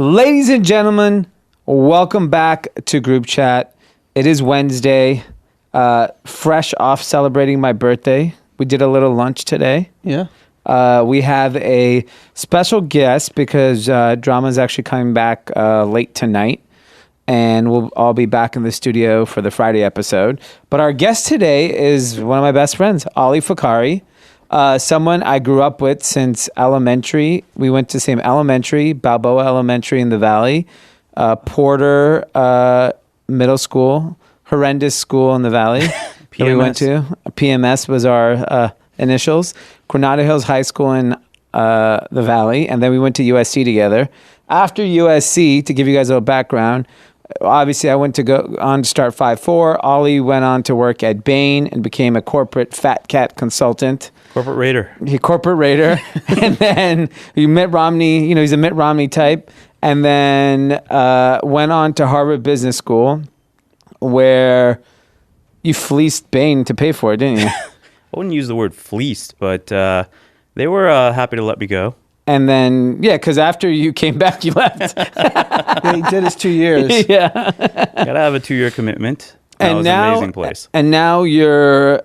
Ladies and gentlemen, welcome back to Group Chat. It is Wednesday, fresh off celebrating my birthday. We did a little lunch today. Yeah. We have a special guest because Drama is actually coming back late tonight, and we'll all be back in the studio for the Friday episode. But our guest today is one of my best friends, Ali Fakhari. Someone I grew up with since elementary. We went to the same elementary, Balboa Elementary in the Valley, Porter Middle School, horrendous school in the Valley that we went to. PMS was our initials. Coronado Hills High School in the Valley, and then we went to USC together. After USC, to give you guys a little background, obviously I went to go on to start 5-4. Ollie went on to work at Bain and became a corporate fat cat consultant. Corporate raider. Corporate raider. And then Mitt Romney, he's a Mitt Romney type. And then went on to Harvard Business School, where you fleeced Bain to pay for it, didn't you? I wouldn't use the word fleeced, but they were happy to let me go. And then, because after you came back, you left. Yeah, he did his 2 years. Yeah. Gotta have a 2-year commitment. That was an amazing place. And now you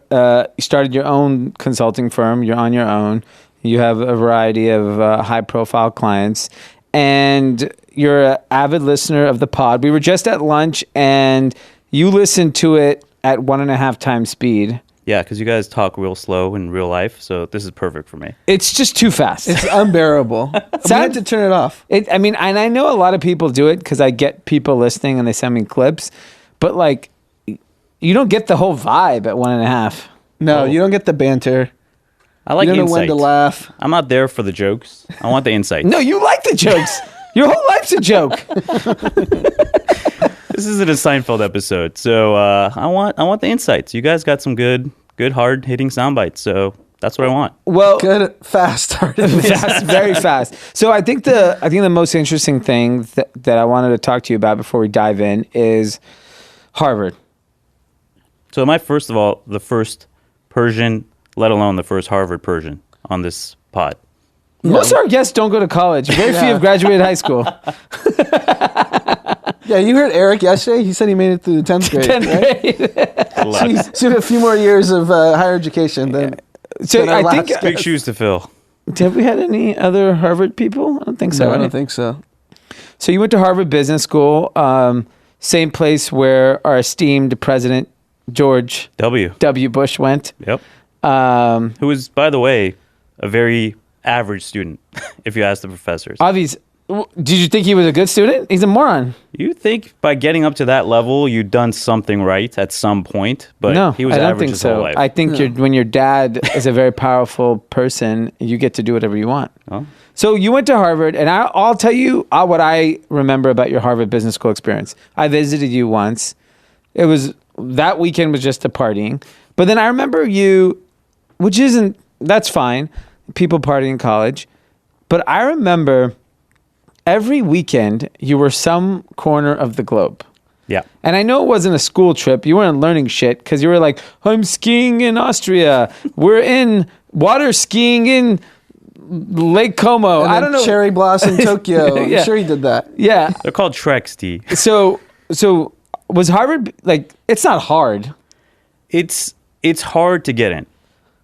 started your own consulting firm. You're on your own. You have a variety of high-profile clients. And you're an avid listener of the pod. We were just at lunch, and you listened to it at 1.5 times speed. Yeah, because you guys talk real slow in real life, so this is perfect for me. It's just too fast. It's unbearable. We had to turn it off. And I know a lot of people do it because I get people listening and they send me clips, but like, you don't get the whole vibe at 1.5. No, you don't get the banter. I like you don't know insight. when to laugh. I'm not there for the jokes. I want the insight. No, you like the jokes. Your whole life's a joke. This isn't a Seinfeld episode, so I want the insights. You guys got some good hard hitting sound bites, so that's what I want. Well, good, fast, hard. Fast, very fast. So I think the most interesting thing that I wanted to talk to you about before we dive in is Harvard. So am I, first of all, the first Persian, let alone the first Harvard Persian on this pod? Most of our guests don't go to college. Very few have graduated high school. Yeah, you heard Eric yesterday. He said he made it through the 10th grade. 10th grade. So a few more years of higher education than. So I think big shoes to fill. Have we had any other Harvard people? I don't think so. No, I don't think so. So you went to Harvard Business School, same place where our esteemed president George W. Bush went. Yep. Who was, by the way, a very average student, if you ask the professors. Obviously. Did you think he was a good student? He's a moron. You think by getting up to that level, you've done something right at some point, but no, he was I don't average think his so. whole life. I think when your dad is a very powerful person, you get to do whatever you want. Oh. So you went to Harvard, and I'll tell you what I remember about your Harvard Business School experience. I visited you once. That weekend was just a partying. But then I remember you, that's fine, people partying in college. But I remember every weekend you were some corner of the globe. Yeah. And I know it wasn't a school trip. You weren't learning shit because you were like, I'm skiing in Austria. We're in water skiing in Lake Como. And I don't know. Cherry Blossom, Tokyo. Yeah. I'm sure he did that. Yeah. They're called Treks, D. So was Harvard, it's not hard. It's hard to get in.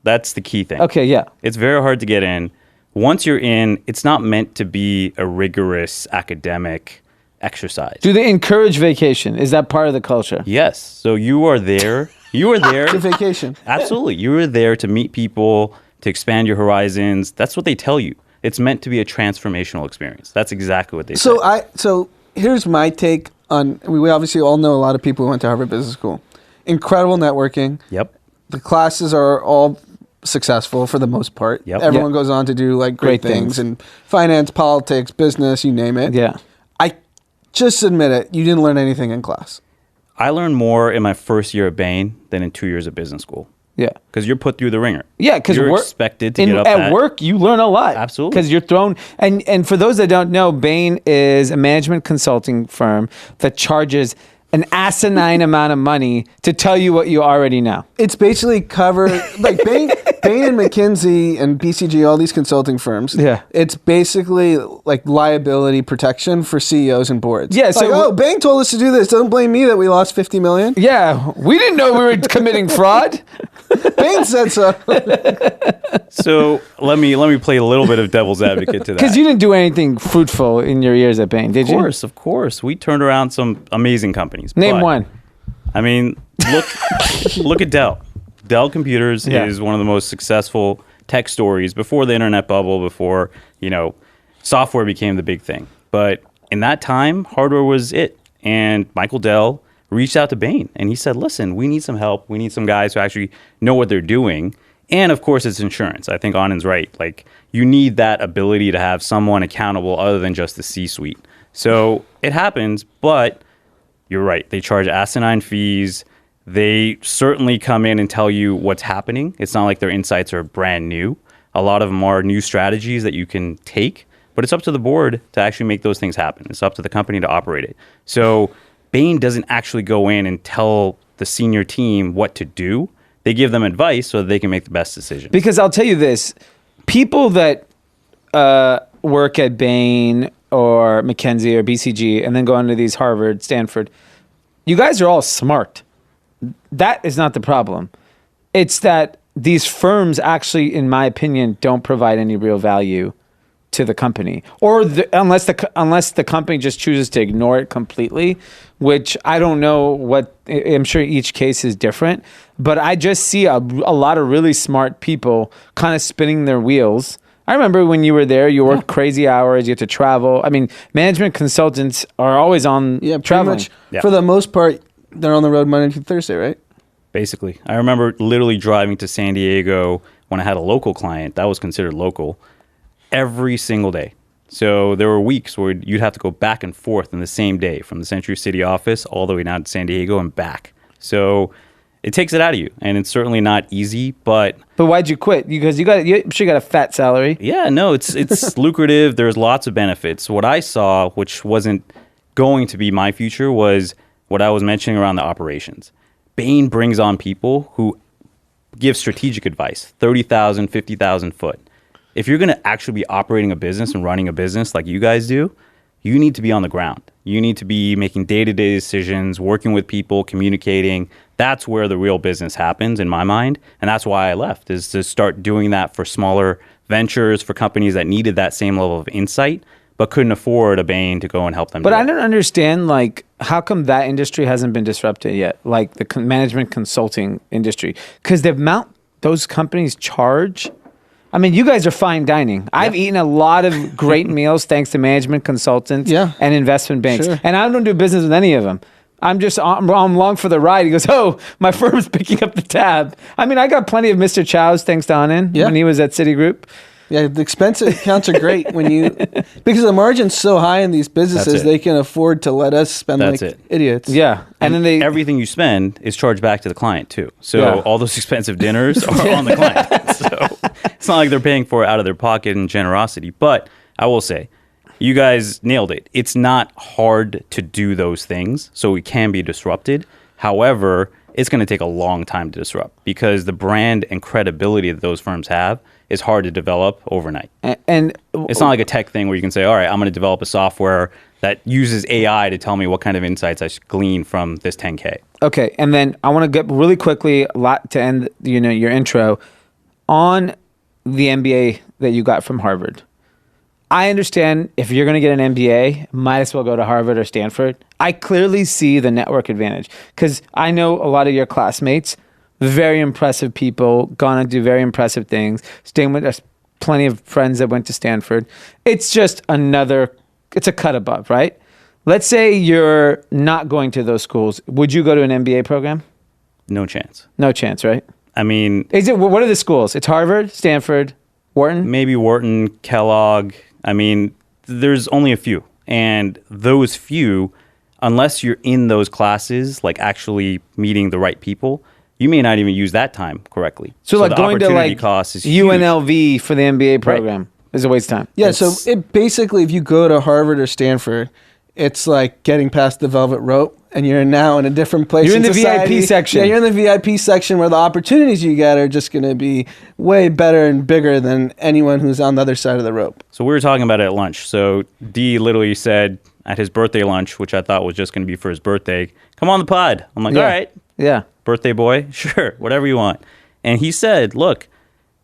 That's the key thing. Okay, yeah. It's very hard to get in. Once you're in, it's not meant to be a rigorous academic exercise. Do they encourage vacation? Is that part of the culture? Yes. So you are there. You are there. To vacation. Absolutely. You are there to meet people, to expand your horizons. That's what they tell you. It's meant to be a transformational experience. That's exactly what they say. So here's my take on, we obviously all know a lot of people who went to Harvard Business School. Incredible networking. Yep. The classes are all successful for the most part. Yep. Everyone goes on to do like great things in finance, politics, business, you name it. Yeah. I just admit it, you didn't learn anything in class. I learned more in my first year at Bain than in 2 years of business school. Yeah. Because you're put through the ringer. Yeah, because you're expected to get up at work, you learn a lot. Absolutely. Because you're thrown, and for those that don't know, Bain is a management consulting firm that charges an asinine amount of money to tell you what you already know. It's basically like Bain and McKinsey and BCG, all these consulting firms. Yeah. It's basically like liability protection for CEOs and boards. Yeah, so like, Bain told us to do this. Don't blame me that we lost $50 million. Yeah, we didn't know we were committing fraud. Bain said so. So let me play a little bit of devil's advocate to that. Because you didn't do anything fruitful in your years at Bain, did you? Of course. We turned around some amazing companies. Name but, one. I mean, look at Dell. Dell Computers is one of the most successful tech stories before the internet bubble, before, software became the big thing. But in that time, hardware was it. And Michael Dell reached out to Bain and he said, listen, we need some help. We need some guys who actually know what they're doing. And of course, it's insurance. I think Anand's right. Like, you need that ability to have someone accountable other than just the C-suite. So it happens, but you're right. They charge asinine fees. They certainly come in and tell you what's happening. It's not like their insights are brand new. A lot of them are new strategies that you can take, but it's up to the board to actually make those things happen. It's up to the company to operate it. So Bain doesn't actually go in and tell the senior team what to do. They give them advice so that they can make the best decision. Because I'll tell you this, people that work at Bain or McKinsey or BCG and then go on to these Harvard, Stanford, you guys are all smart. That is not the problem. It's that these firms actually, in my opinion, don't provide any real value to the company, or unless the company just chooses to ignore it completely, which I don't know what. I'm sure each case is different, but I just see a lot of really smart people kind of spinning their wheels. I remember when you were there, you worked crazy hours, you had to travel. I mean, management consultants are always on traveling. For the most part, they're on the road Monday through Thursday, right? Basically. I remember literally driving to San Diego when I had a local client. That was considered local. Every single day. So there were weeks where you'd have to go back and forth in the same day from the Century City office all the way down to San Diego and back. So it takes it out of you, and it's certainly not easy, but why'd you quit? Because I'm sure you got a fat salary. Yeah, no, it's lucrative. There's lots of benefits. What I saw, which wasn't going to be my future, was what I was mentioning around the operations. Bain brings on people who give strategic advice, 30,000, 50,000 foot. If you're going to actually be operating a business and running a business like you guys do, you need to be on the ground. You need to be making day-to-day decisions, working with people, communicating. That's where the real business happens in my mind. And that's why I left, is to start doing that for smaller ventures, for companies that needed that same level of insight, but couldn't afford a Bain to go and help them. But I don't understand, like, how come that industry hasn't been disrupted yet? Like the management consulting industry. Because the amount those companies charge... I mean, you guys are fine dining. I've eaten a lot of great meals thanks to management consultants and investment banks. Sure. And I don't do business with any of them. I'm along for the ride. He goes, my firm's picking up the tab. I mean, I got plenty of Mr. Chow's thanks to Anand when he was at Citigroup. Yeah, the expense accounts are great because the margin's so high in these businesses, they can afford to let us spend idiots. Yeah. And then everything you spend is charged back to the client too. So all those expensive dinners are on the client. So it's not like they're paying for it out of their pocket in generosity. But I will say, you guys nailed it. It's not hard to do those things, so it can be disrupted. However, it's going to take a long time to disrupt because the brand and credibility that those firms have is hard to develop overnight. And it's not like a tech thing where you can say, all right, I'm going to develop a software that uses AI to tell me what kind of insights I should glean from this 10K. Okay, and then I want to get really quickly to end your intro on the MBA that you got from Harvard. I understand if you're going to get an MBA, might as well go to Harvard or Stanford. I clearly see the network advantage because I know a lot of your classmates, very impressive people, gonna do very impressive things. Staying with us, plenty of friends that went to Stanford. It's just it's a cut above, right? Let's say you're not going to those schools. Would you go to an MBA program? No chance. No chance, right? I mean... What are the schools? It's Harvard, Stanford, Wharton? Maybe Wharton, Kellogg. I mean, there's only a few. And those few, unless you're in those classes, like actually meeting the right people, you may not even use that time correctly. So like going to like UNLV for the MBA program is a waste of time. Yeah, so it basically, if you go to Harvard or Stanford, it's like getting past the velvet rope and you're now in a different place. You're in the society. VIP section. Yeah, you're in the VIP section where the opportunities you get are just going to be way better and bigger than anyone who's on the other side of the rope. So we were talking about it at lunch. So D literally said at his birthday lunch, which I thought was just going to be for his birthday, come on the pod. I'm like, all right. Yeah. Birthday boy, sure, whatever you want. And he said, look,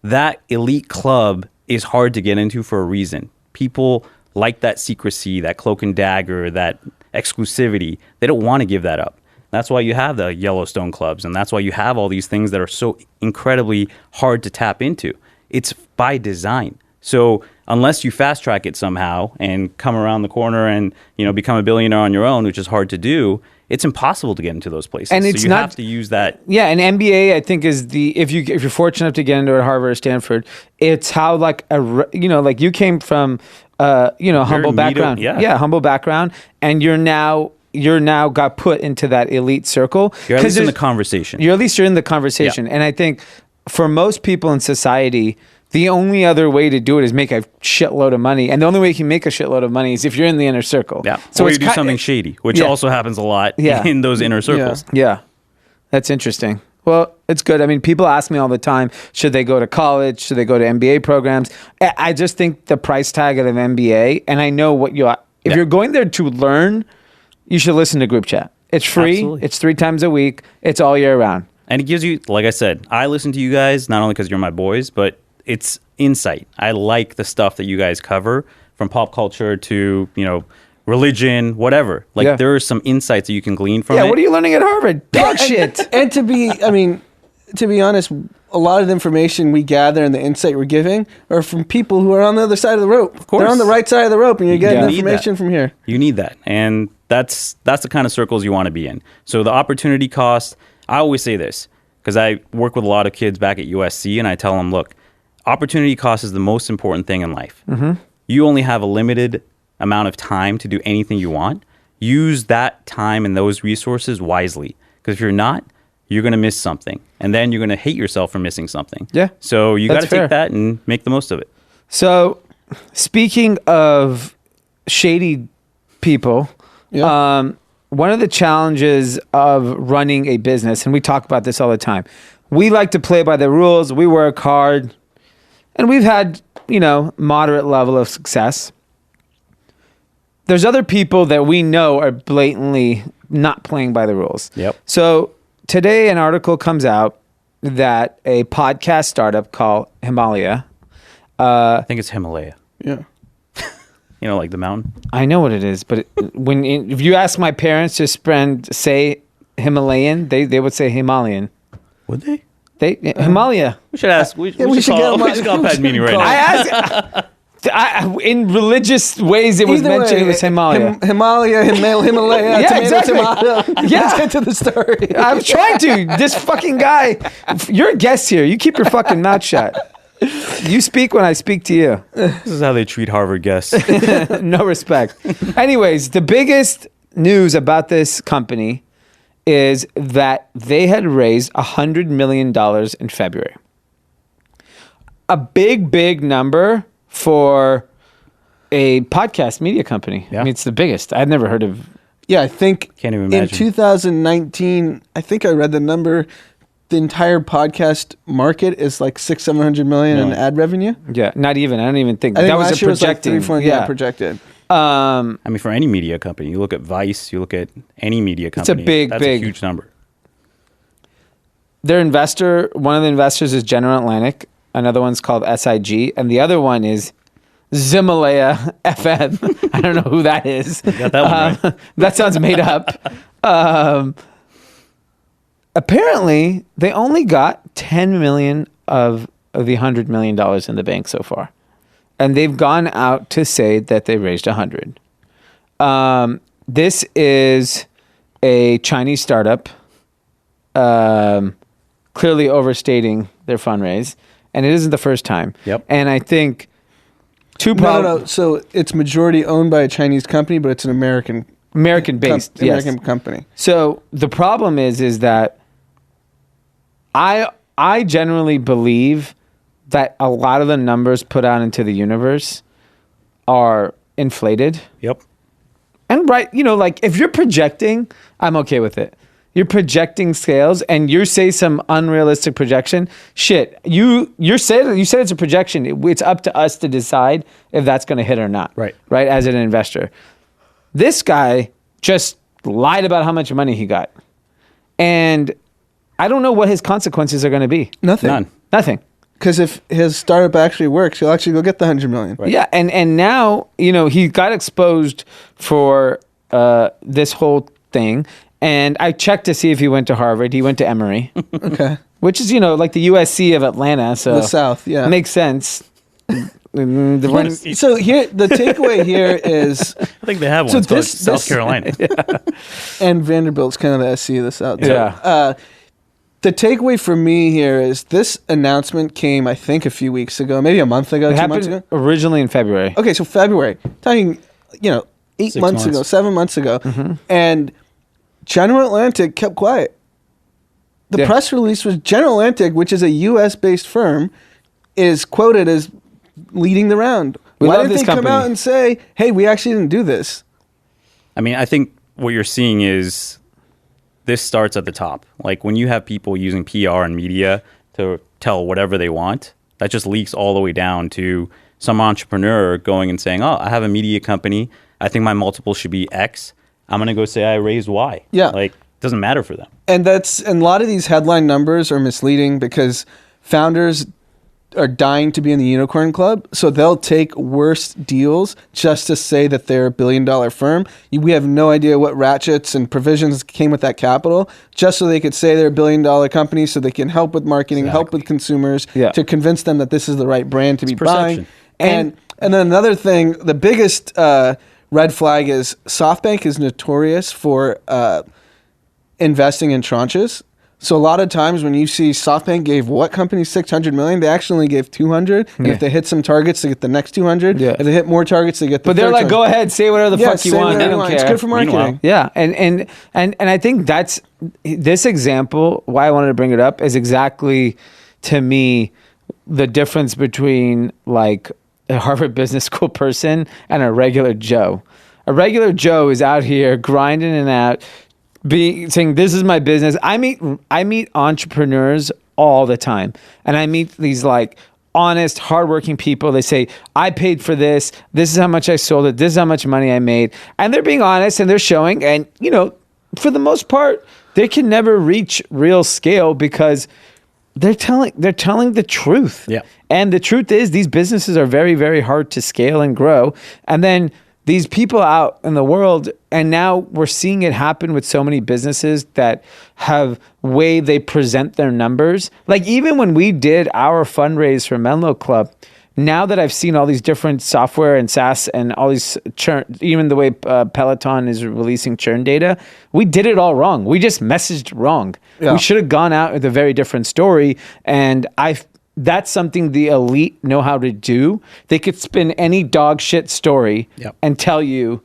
that elite club is hard to get into for a reason. People like that secrecy, that cloak and dagger, that exclusivity. They don't want to give that up. That's why you have the Yellowstone clubs, and that's why you have all these things that are so incredibly hard to tap into. It's by design. So unless you fast track it somehow and come around the corner and, you know, become a billionaire on your own, which is hard to do, it's impossible to get into those places. And it's so you not, have to use that. Yeah, and MBA I think is if you're fortunate enough to get into it at Harvard or Stanford, it's how like like you came from humble background. Humble background, and you're now got put into that elite circle. You're at least in the conversation. You're in the conversation. And I think for most people in society, the only other way to do it is make a shitload of money. And the only way you can make a shitload of money is if you're in the inner circle. Yeah. So you do something shady, which also happens a lot in those inner circles. Yeah. That's interesting. Well, it's good. I mean, people ask me all the time, should they go to college? Should they go to MBA programs? I just think the price tag of an MBA, and I know what if you're going there to learn, you should listen to Group Chat. It's free. Absolutely. It's 3 times a week. It's all year round. And it gives you, like I said, I listen to you guys, not only because you're my boys, but it's insight. I like the stuff that you guys cover, from pop culture to, religion, whatever. There are some insights that you can glean from it. Yeah, what are you learning at Harvard? Dog shit. And to be honest, a lot of the information we gather and the insight we're giving are from people who are on the other side of the rope. Of course. They're on the right side of the rope, and you're getting information from here. You need that. And that's the kind of circles you want to be in. So the opportunity cost, I always say this, because I work with a lot of kids back at USC, and I tell them, look, opportunity cost is the most important thing in life. Mm-hmm. You only have a limited amount of time to do anything you want. Use that time and those resources wisely. Because if you're not, you're going to miss something. And then you're going to hate yourself for missing something. Yeah. So you got to take that and make the most of it. So speaking of shady people, one of the challenges of running a business, and we talk about this all the time, we like to play by the rules. We work hard. And we've had, moderate level of success. There's other people that we know are blatantly not playing by the rules. Yep. So today an article comes out that a podcast startup called Himalaya. I think it's Himalaya. Yeah. Like the mountain. I know what it is, but if you ask my parents to say Himalayan, they would say Himalayan. Would they? Himalaya. We should ask. We should call Pat Meany right now. I asked. In religious ways, it was mentioned it was Himalaya. Himalaya. Yeah, exactly. Let's get to the story. I'm trying to. This fucking guy. You're a guest here. You keep your fucking mouth shut. You speak when I speak to you. This is how they treat Harvard guests. No respect. Anyways, the biggest news about this company is that they had raised $100 million in February. A big number for a podcast media company. Yeah. I mean, it's the biggest. I've never heard of. Yeah, I think can't even imagine. In 2019, I think I read the number. The entire podcast market is like $600-700 million in ad revenue. Yeah, not even. I don't even think that was a projecting. Projected. For any media company, you look at Vice, you look at any media company. It's a big, huge number. Their investor, one of the investors is General Atlantic. Another one's called SIG, and the other one is Himalaya FM. I don't know who that is. You got that one right. That sounds made up. Apparently, they only got $10 million of the $100 million in the bank so far. And they've gone out to say that they raised 100. This is a Chinese startup, clearly overstating their fundraise, and it isn't the first time. Yep. And I think No. So it's majority owned by a Chinese company, but it's an American-based American company. So the problem is that I generally believe that a lot of the numbers put out into the universe are inflated. Yep. And right, like if you're projecting, I'm okay with it. You're projecting sales and you say some unrealistic projection. Shit, you said it's a projection. It's up to us to decide if that's going to hit or not. Right. Right. As an investor, this guy just lied about how much money he got, and I don't know what his consequences are going to be. Nothing. Nothing. Because if his startup actually works, he'll actually go get the $100 million. Right. Yeah, and now he got exposed for this whole thing. And I checked to see if he went to Harvard. He went to Emory. Okay. Which is, like the USC of Atlanta. So the South, yeah. Makes sense. So here, the takeaway here is... I think they have one. So South Carolina. And Vanderbilt's kind of the SC of the South. Yeah. The takeaway for me here is this announcement came, I think, a few weeks ago, maybe a month ago, 2 months ago. Originally in February. Okay, so February. Talking, 8 months ago, 7 months ago. Mm-hmm. And General Atlantic kept quiet. The press release was General Atlantic, which is a U.S.-based firm, is quoted as leading the round. Why didn't they come out and say, hey, we actually didn't do this? I mean, I think what you're seeing is this starts at the top. Like when you have people using PR and media to tell whatever they want, that just leaks all the way down to some entrepreneur going and saying, oh, I have a media company. I think my multiple should be X. I'm going to go say I raised Y. Yeah. Like, it doesn't matter for them. And a lot of these headline numbers are misleading because founders are dying to be in the unicorn club. So they'll take worse deals just to say that they're $1 billion firm. We have no idea what ratchets and provisions came with that capital, just so they could say they're $1 billion company so they can help with marketing, help with consumers to convince them that this is the right brand to be buying. And then another thing, the biggest red flag is Softbank is notorious for investing in tranches. So a lot of times when you see Softbank gave what company $600 million, they actually only gave $200. And if they hit some targets, they get the next $200. Yeah. If they hit more targets, they get the. But they're like, go ahead, say whatever the fuck you want. I don't care. It's good for marketing. Meanwhile. Yeah, and I think that's this example. Why I wanted to bring it up is exactly, to me, the difference between like a Harvard Business School person and a regular Joe. A regular Joe is out here grinding it out, saying, this is my business. I meet entrepreneurs all the time. And I meet these like honest, hardworking people. They say, I paid for this. This is how much I sold it. This is how much money I made. And they're being honest and they're showing. And, for the most part, they can never reach real scale because they're telling the truth. Yeah. And the truth is these businesses are very, very hard to scale and grow. And then these people out in the world, and now we're seeing it happen with so many businesses that have way they present their numbers. Like even when we did our fundraise for Menlo Club, now that I've seen all these different software and SaaS and all these churn, even the way Peloton is releasing churn data, we did it all wrong. We just messaged wrong. Yeah. We should have gone out with a very different story. And that's something the elite know how to do. They could spin any dog shit story and tell you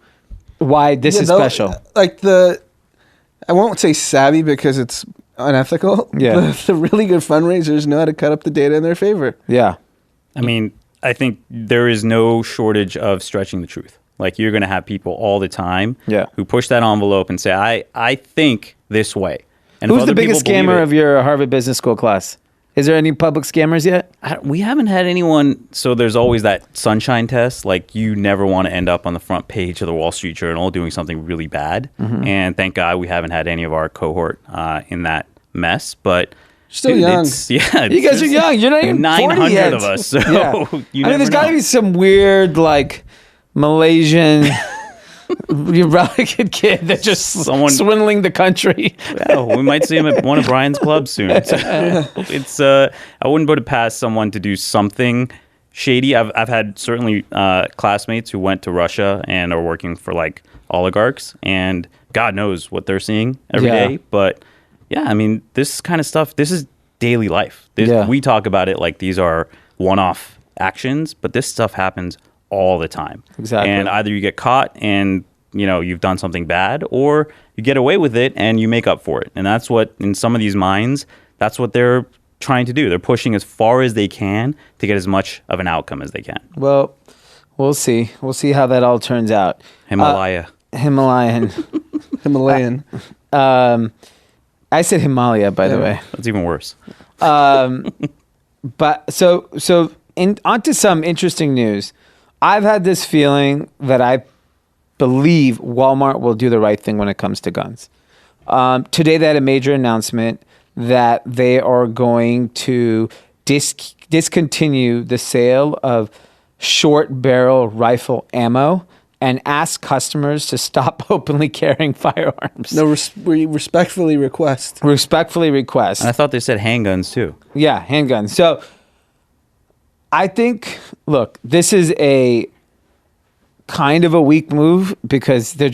why this is special. Like I won't say savvy because it's unethical. Yeah. The really good fundraisers know how to cut up the data in their favor. Yeah. I mean, I think there is no shortage of stretching the truth. Like you're going to have people all the time who push that envelope and say, I think this way. And who's the biggest scammer of your Harvard Business School class? Is there any public scammers yet? We haven't had anyone. So there's always that sunshine test. Like you never want to end up on the front page of the Wall Street Journal doing something really bad. Mm-hmm. And thank God we haven't had any of our cohort in that mess. But still young. You guys are young. You're not even 900 yet. of us. So there's got to be some weird like Malaysian Republican kid that's just swindling the country. Well, we might see him at one of Brian's clubs soon. It's I wouldn't put it past someone to do something shady. I've had certainly classmates who went to Russia and are working for like oligarchs, and God knows what they're seeing every day. But yeah, I mean, this kind of stuff, this is daily life. We talk about it like these are one-off actions, but this stuff happens all the time. Exactly. And either you get caught and you've done something bad, or you get away with it and you make up for it. And that's what, in some of these minds, that's what they're trying to do. They're pushing as far as they can to get as much of an outcome as they can. Well, we'll see. We'll see how that all turns out. Himalaya. Himalayan. I said Himalaya, by the way. That's even worse. But so onto some interesting news. I've had this feeling that I believe Walmart will do the right thing when it comes to guns. Today they had a major announcement that they are going to discontinue the sale of short barrel rifle ammo and ask customers to stop openly carrying firearms. No, we respectfully request. Respectfully request. And I thought they said handguns too. Yeah, handguns. So I think, look, this is a kind of a weak move because they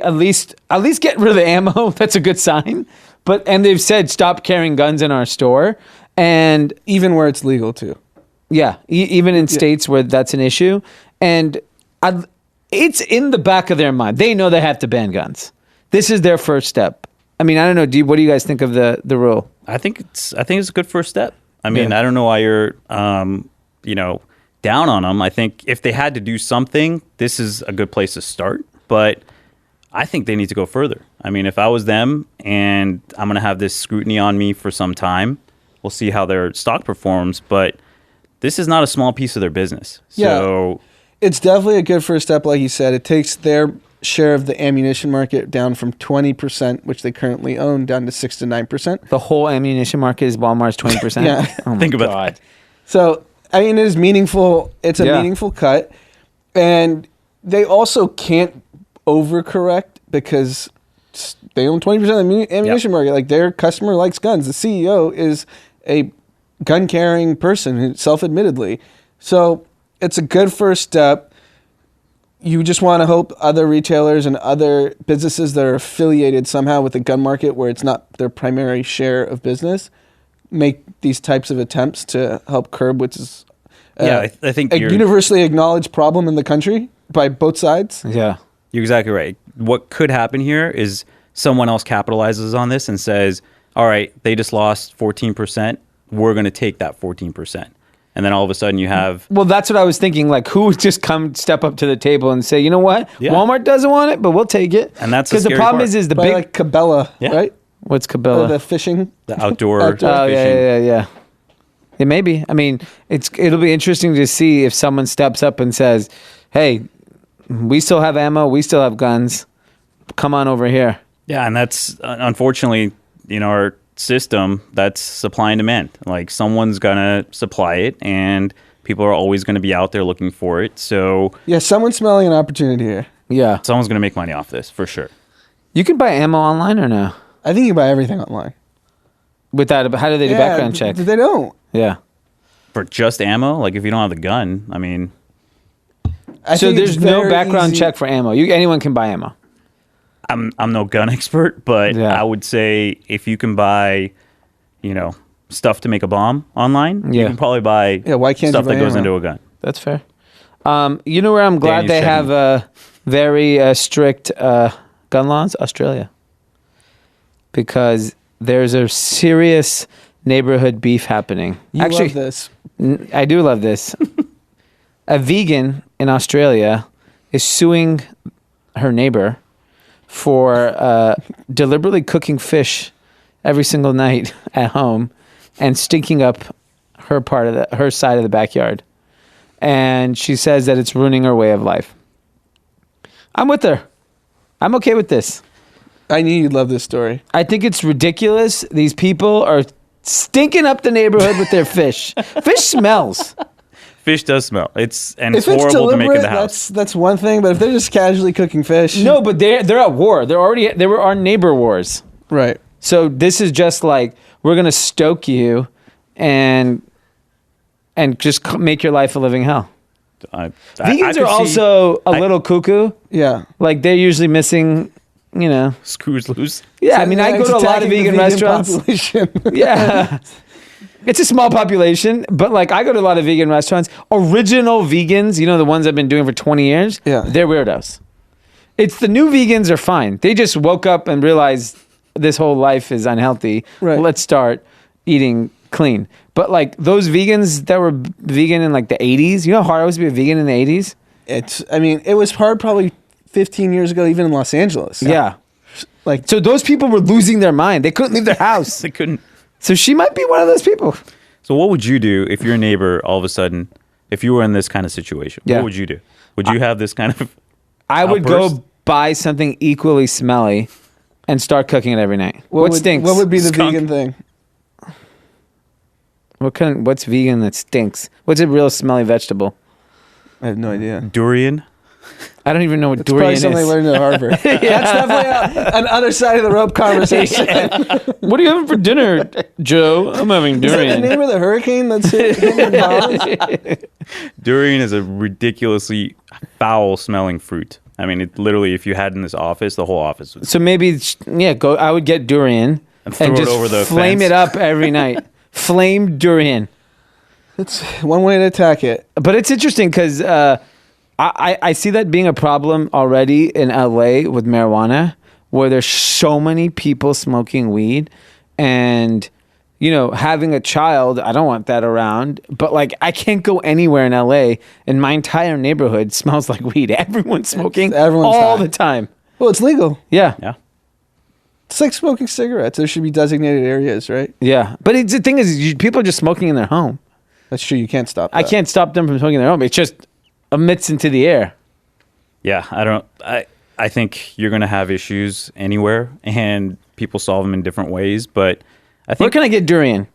at least get rid of the ammo. That's a good sign. And they've said stop carrying guns in our store, and even where it's legal too. Yeah, even in states where that's an issue, and it's in the back of their mind. They know they have to ban guns. This is their first step. I mean, I don't know. What do you guys think of the rule? I think it's a good first step. I mean, I don't know why you're down on them. I think if they had to do something, this is a good place to start. But I think they need to go further. I mean, if I was them and I'm going to have this scrutiny on me for some time, we'll see how their stock performs. But this is not a small piece of their business. So it's definitely a good first step. Like you said, it takes their share of the ammunition market down from 20%, which they currently own, down to 6 to 9%. The whole ammunition market is Walmart's 20%? Yeah. Oh Think about that. So, I mean, it is meaningful. It's a meaningful cut. And they also can't overcorrect because they own 20% of the ammunition market. Like, their customer likes guns. The CEO is a gun-carrying person, self-admittedly. So it's a good first step. You just want to hope other retailers and other businesses that are affiliated somehow with the gun market where it's not their primary share of business make these types of attempts to help curb, which is I think a universally acknowledged problem in the country by both sides. Yeah. You're exactly right. What could happen here is someone else capitalizes on this and says, all right, they just lost 14%. We're going to take that 14%. And then all of a sudden you have... Well, that's what I was thinking. Like, who would just step up to the table and say, you know what? Yeah. Walmart doesn't want it, but we'll take it. And that's because the problem is the big... like Cabela, right? What's Cabela? The fishing. The outdoor fishing. Oh, yeah. It may be. I mean, it'll be interesting to see if someone steps up and says, hey, we still have ammo. We still have guns. Come on over here. Yeah, and that's, unfortunately, our system, that's supply and demand. Like, someone's gonna supply it and people are always going to be out there looking for it. So someone's smelling an opportunity here. Yeah, someone's going to make money off this for sure. You can buy ammo online or no? I think you can buy everything online. Without, how do they do background check? They don't. Yeah, for just ammo. Like, if you don't have the gun, I mean, so there's no background check for ammo. Anyone can buy ammo. I'm no gun expert, but I would say if you can buy, stuff to make a bomb online, you can probably buy why can't stuff you buy that goes ammo? into a gun. That's fair. You know where I'm glad they have very strict gun laws? Australia. Because there's a serious neighborhood beef happening. Actually, love this. I do love this. A vegan in Australia is suing her neighbor for deliberately cooking fish every single night at home and stinking up her side of the backyard. And she says that it's ruining her way of life. I'm with her. I'm okay with this. I knew you'd love this story. I think it's ridiculous. These people are stinking up the neighborhood with their fish. Fish smells. Fish does smell. It's if horrible to make in the house. That's one thing. But if they're just casually cooking fish, no. But they're at war. There were neighbor wars. Right. So this is just like, we're gonna stoke you, and just make your life a living hell. Vegans are also a little cuckoo. Yeah. Like, they're usually missing, screws loose. Yeah, I mean, I go to a lot of vegan restaurants. Yeah. It's a small population, but like, I go to a lot of vegan restaurants. Original vegans, the ones I've been doing for 20 years, they're weirdos. It's the new vegans are fine. They just woke up and realized this whole life is unhealthy. Right. Let's start eating clean. But like, those vegans that were vegan in like the 80s, you know how hard it was to be a vegan in the 80s? It was hard probably 15 years ago, even in Los Angeles. Yeah. Like, So those people were losing their mind. They couldn't leave their house. They couldn't. So she might be one of those people. So what would you do if your neighbor all of a sudden, if you were in this kind of situation? Yeah. What would you do? Would you have this kind of I would outburst? go buy something equally smelly and start cooking it every night. What stinks? What would be the Skunk. vegan thing? What's vegan that stinks? What's a real smelly vegetable? I have no idea. Durian? I don't even know what It's probably durian something they is. learned at Harvard. That's definitely an other side of the rope conversation. What are you having for dinner, Joe? I'm having Is that the durian. name of the hurricane that's hitting Bahamas? Durian is a ridiculously foul smelling fruit. I mean, it literally, if you had it in this office, the whole office would. So maybe, go. I would get durian And throw it just over the flame fence. it up every night. Flame durian. It's one way to attack it. But it's interesting because I see that being a problem already in LA with marijuana, where there's so many people smoking weed, and having a child, I don't want that around. But like, I can't go anywhere in LA, and my entire neighborhood smells like weed. Everyone's smoking Everyone's all high. the time. Well, it's legal. Yeah. Yeah. It's like smoking cigarettes. There should be designated areas, right? Yeah. But the thing is, people are just smoking in their home. That's true. You can't stop that. I can't stop them from smoking in their home. It just emits into the air. Yeah, I think you're going to have issues anywhere, and people solve them in different ways. But I Where think can I get durian?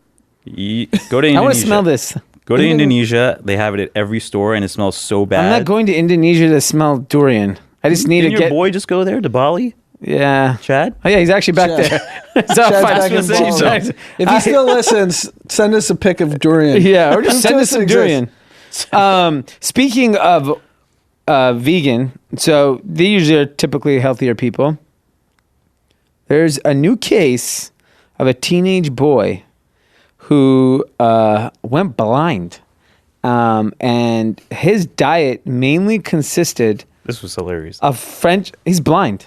go to Indonesia. I want to smell this. Go to Indonesia. They have it at every store, and it smells so bad. I'm not going to Indonesia to smell durian. I just need Didn't to your get. boy just go there to Bali? Yeah. Chad? Oh yeah, he's actually back Chad. there. So Chad's fine. back in So- Bali. so- If he still listens, send us a pic of durian. Yeah, or just send Prove us some it exists. durian. Speaking of vegan, so they usually are typically healthier people. There's a new case of a teenage boy who went blind, and his diet mainly consisted This was hilarious. of French. He's blind.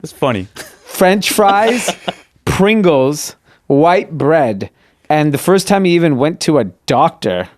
It's funny. French fries, Pringles, white bread. And the first time he even went to a doctor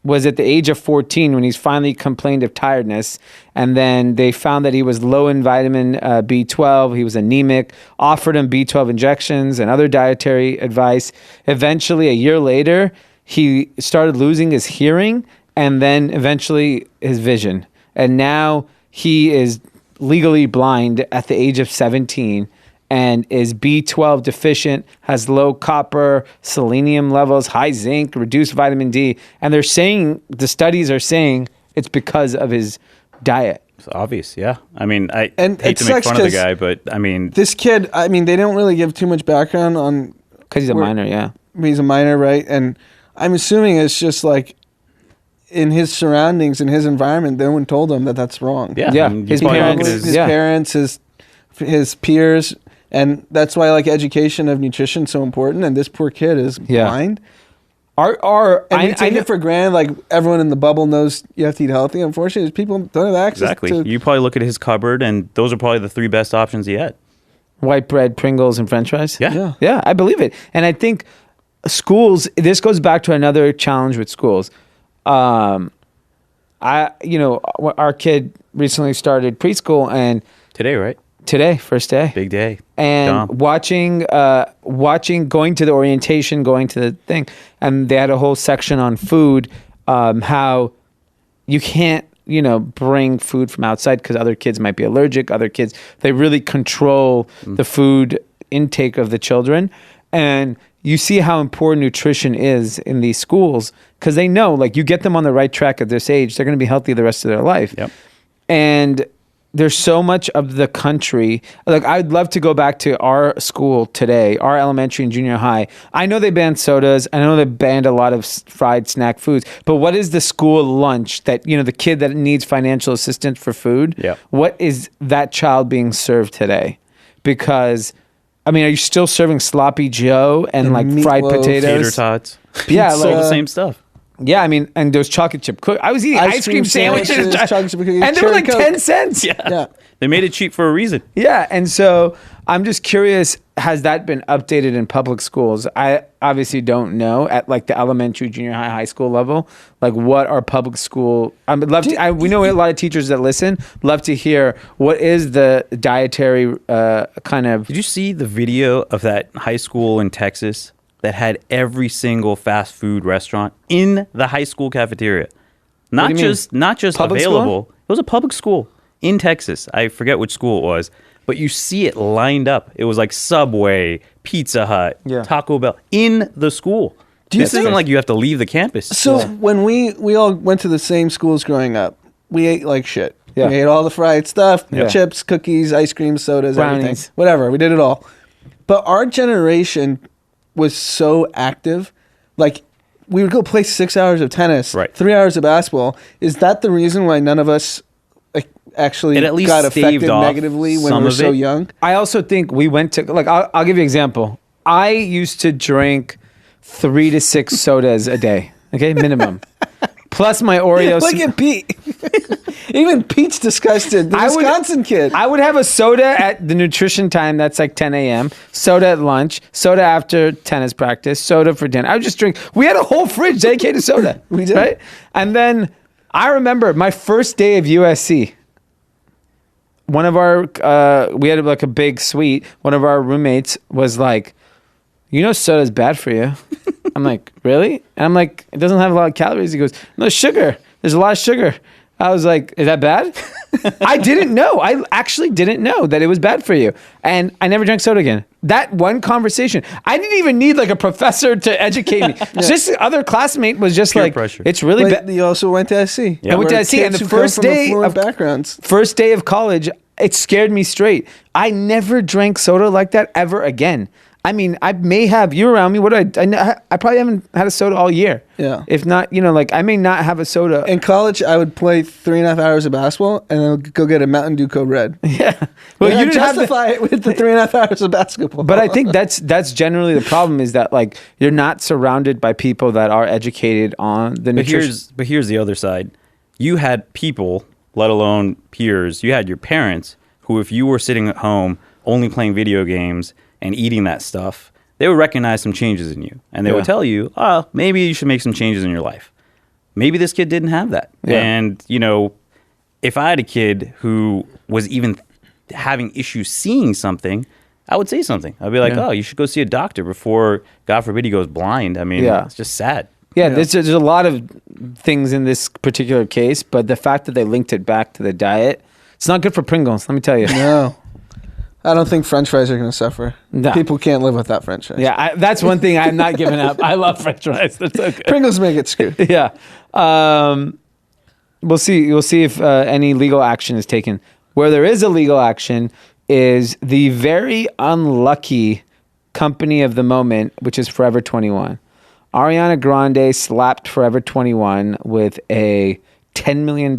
was at the age of 14 when he's finally complained of tiredness. And then they found that he was low in vitamin B12. He was anemic, offered him B12 injections and other dietary advice. Eventually, a year later, he started losing his hearing and then eventually his vision. And now he is legally blind at the age of 17 and is B12 deficient, has low copper, selenium levels, high zinc, reduced vitamin D. And they're saying, the studies are saying it's because of his diet. It's obvious, yeah. I mean, I And hate it to make sucks fun of the 'cause guy, but I mean, This kid, I mean, they don't really give too much background on. Because he's a We're- minor, yeah. He's a minor, right? And I'm assuming it's just like in his surroundings, in his environment, no one told him that that's wrong. yeah. Yeah, I mean, you his probably look parents- at His his- Yeah. parents, his peers, and that's why like education of nutrition is so important. And this poor kid is Yeah. blind, And and we take it for granted. Like everyone in the bubble knows you have to eat healthy. Unfortunately, people don't have access Exactly. to. You probably look at his cupboard, and those are probably the three best options he had. white bread, Pringles, and French fries. Yeah. Yeah. Yeah, I believe it. And I think schools, this goes back to another challenge with schools. Our kid recently started preschool, and Today, right? today, first day. Big day. And Dumb. watching, going to the orientation, going to the thing, and they had a whole section on food, how you can't, bring food from outside because other kids might be allergic. Other kids, they really control the food intake of the children, and you see how important nutrition is in these schools because they know, like, you get them on the right track at this age, they're going to be healthy the rest of their life. Yep. And there's so much of the country. Like, I'd love to go back to our school today, our elementary and junior high. I know they banned sodas. I know they banned a lot of fried snack foods. But what is the school lunch that, the kid that needs financial assistance for food? Yeah. What is that child being served today? Because, are you still serving sloppy Joe and like fried meatloaf, potatoes? Tater tots. Yeah, It's all like, the same stuff. yeah, and those chocolate chip cookies. I was eating ice cream sandwiches, chocolate chip cookies, and they were cherry like Coke. 10 cents. Yeah. Yeah. They made it cheap for a reason. Yeah, and so I'm just curious has that been updated in public schools? I obviously don't know at like the elementary, junior high, high school level. Like, what are public school? I would love to. We know a lot of teachers that listen. Love to hear what is the dietary kind of. Did you see the video of that high school in Texas that had every single fast food restaurant in the high school cafeteria? Not just Public available. school? It was a public school in Texas. I forget which school it was, but you see it lined up. It was like Subway, Pizza Hut, Taco Bell in the school. This isn't like you have to leave the campus. So when we all went to the same schools growing up, we ate like shit. Yeah. We ate all the fried stuff, chips, cookies, ice cream, sodas, Brownies. everything. Whatever. We did it all. But our generation was so active. Like, we would go play 6 hours of tennis, 3 hours of basketball. Is that the reason why none of us actually It at least got affected staved off negatively when some we were of so it. young? I also think we went to like I'll give you an example. I used to drink 3 to 6 sodas a day. Okay, minimum. Plus my Oreos. Look at Pete. Even Pete's disgusted. The Wisconsin kid. I would have a soda at the nutrition time. That's like 10 a.m. Soda at lunch. Soda after tennis practice. Soda for dinner. I would just drink. We had a whole fridge dedicated to soda. We did. Right? And then I remember my first day of USC. One of our, we had like a big suite. One of our roommates was like, you know, soda's bad for you. I'm like, really? And I'm like, it doesn't have a lot of calories. He goes, no, sugar. There's a lot of sugar. I was like, is that bad? I didn't know. I actually didn't know that it was bad for you. And I never drank soda again. That one conversation, I didn't even need like a professor to educate me. Just the other classmate was just Peer like, pressure. it's really bad. You also went to SC. I went to SC, and the first day of college, it scared me straight. I never drank soda like that ever again. I mean, I may have, you around me, I probably haven't had a soda all year. Yeah. If not, you know, like I may not have a soda. In college, I would play 3.5 hours of basketball and then go get a Mountain Dew Code Red. Yeah. Well, And you I'd didn't have justify it with the 3.5 hours of basketball. But I think that's generally the problem is that like you're not surrounded by people that are educated on the nutrition. But here's the other side. You had people, let alone peers, you had your parents who, if you were sitting at home only playing video games and eating that stuff, they would recognize some changes in you. And they would tell you, oh, maybe you should make some changes in your life. Maybe this kid didn't have that. Yeah. And, you know, if I had a kid who was even having issues seeing something, I would say something. I'd be like, oh, you should go see a doctor before, God forbid, he goes blind. I mean, it's just sad. Yeah, there's a lot of things in this particular case, but the fact that they linked it back to the diet, it's not good for Pringles, let me tell you. No. I don't think French fries are going to suffer. No. People can't live without French fries. Yeah, that's one thing I'm not giving up. I love French fries. That's okay. Pringles may get screwed. Yeah. We'll see. We'll see if any legal action is taken. Where there is a legal action is the very unlucky company of the moment, which is Forever 21. Ariana Grande slapped Forever 21 with a $10 million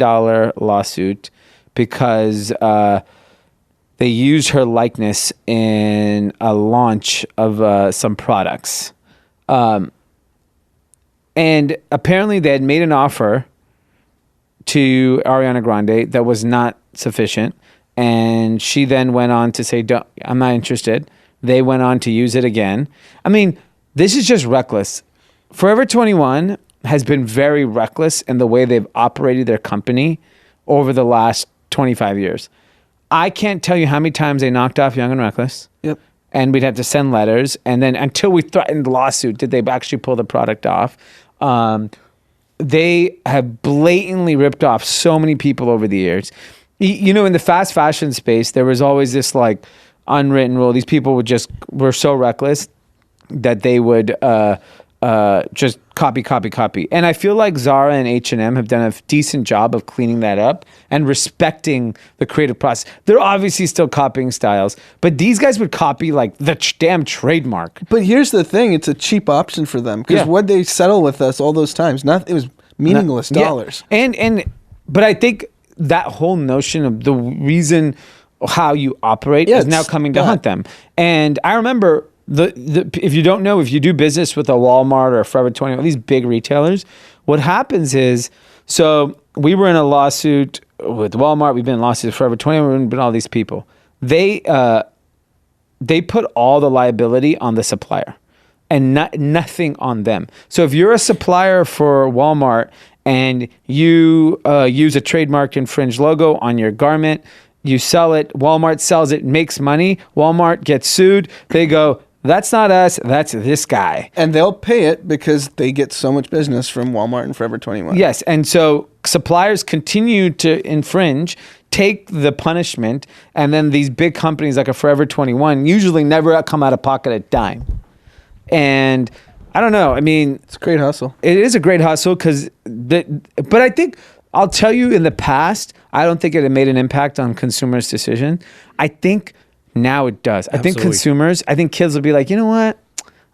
lawsuit because they used her likeness in a launch of some products. And apparently they had made an offer to Ariana Grande that was not sufficient. And she then went on to say, I'm not interested. They went on to use it again. I mean, this is just reckless. Forever 21 has been very reckless in the way they've operated their company over the last 25 years. I can't tell you how many times they knocked off Young and Reckless. Yep. And we'd have to send letters. And then until we threatened lawsuit, did they actually pull the product off? They have blatantly ripped off so many people over the years. You know, in the fast fashion space, there was always this like unwritten rule. These people were so reckless that they would just copy. And I feel like Zara and H&M have done a decent job of cleaning that up and respecting the creative process. They're obviously still copying styles, but these guys would copy like the damn trademark. But here's the thing. It's a cheap option for them because what they settle with us all those times, it was meaningless dollars. But I think that whole notion of the reason how you operate is now coming to haunt them. And I remember if you don't know, if you do business with a Wal-mart or a Forever 21, these big retailers, what happens is, so we were in a lawsuit with Wal-mart, we've been in lawsuits with Forever 21, we've been all these people. They they put all the liability on the supplier and nothing on them. So if you're a supplier for Walmart and you use a trademark infringed logo on your garment, you sell it, Walmart sells it, makes money, Walmart gets sued, they go, that's not us, that's this guy. And they'll pay it because they get so much business from Walmart and Forever 21. Yes, and so suppliers continue to infringe, take the punishment, and then these big companies like a Forever 21 usually never come out of pocket a dime. And I don't know. I mean, it's a great hustle. It is a great hustle but I think I'll tell you in the past, I don't think it had made an impact on consumers' decision. I think now it does. Absolutely. I think kids will be like, you know what?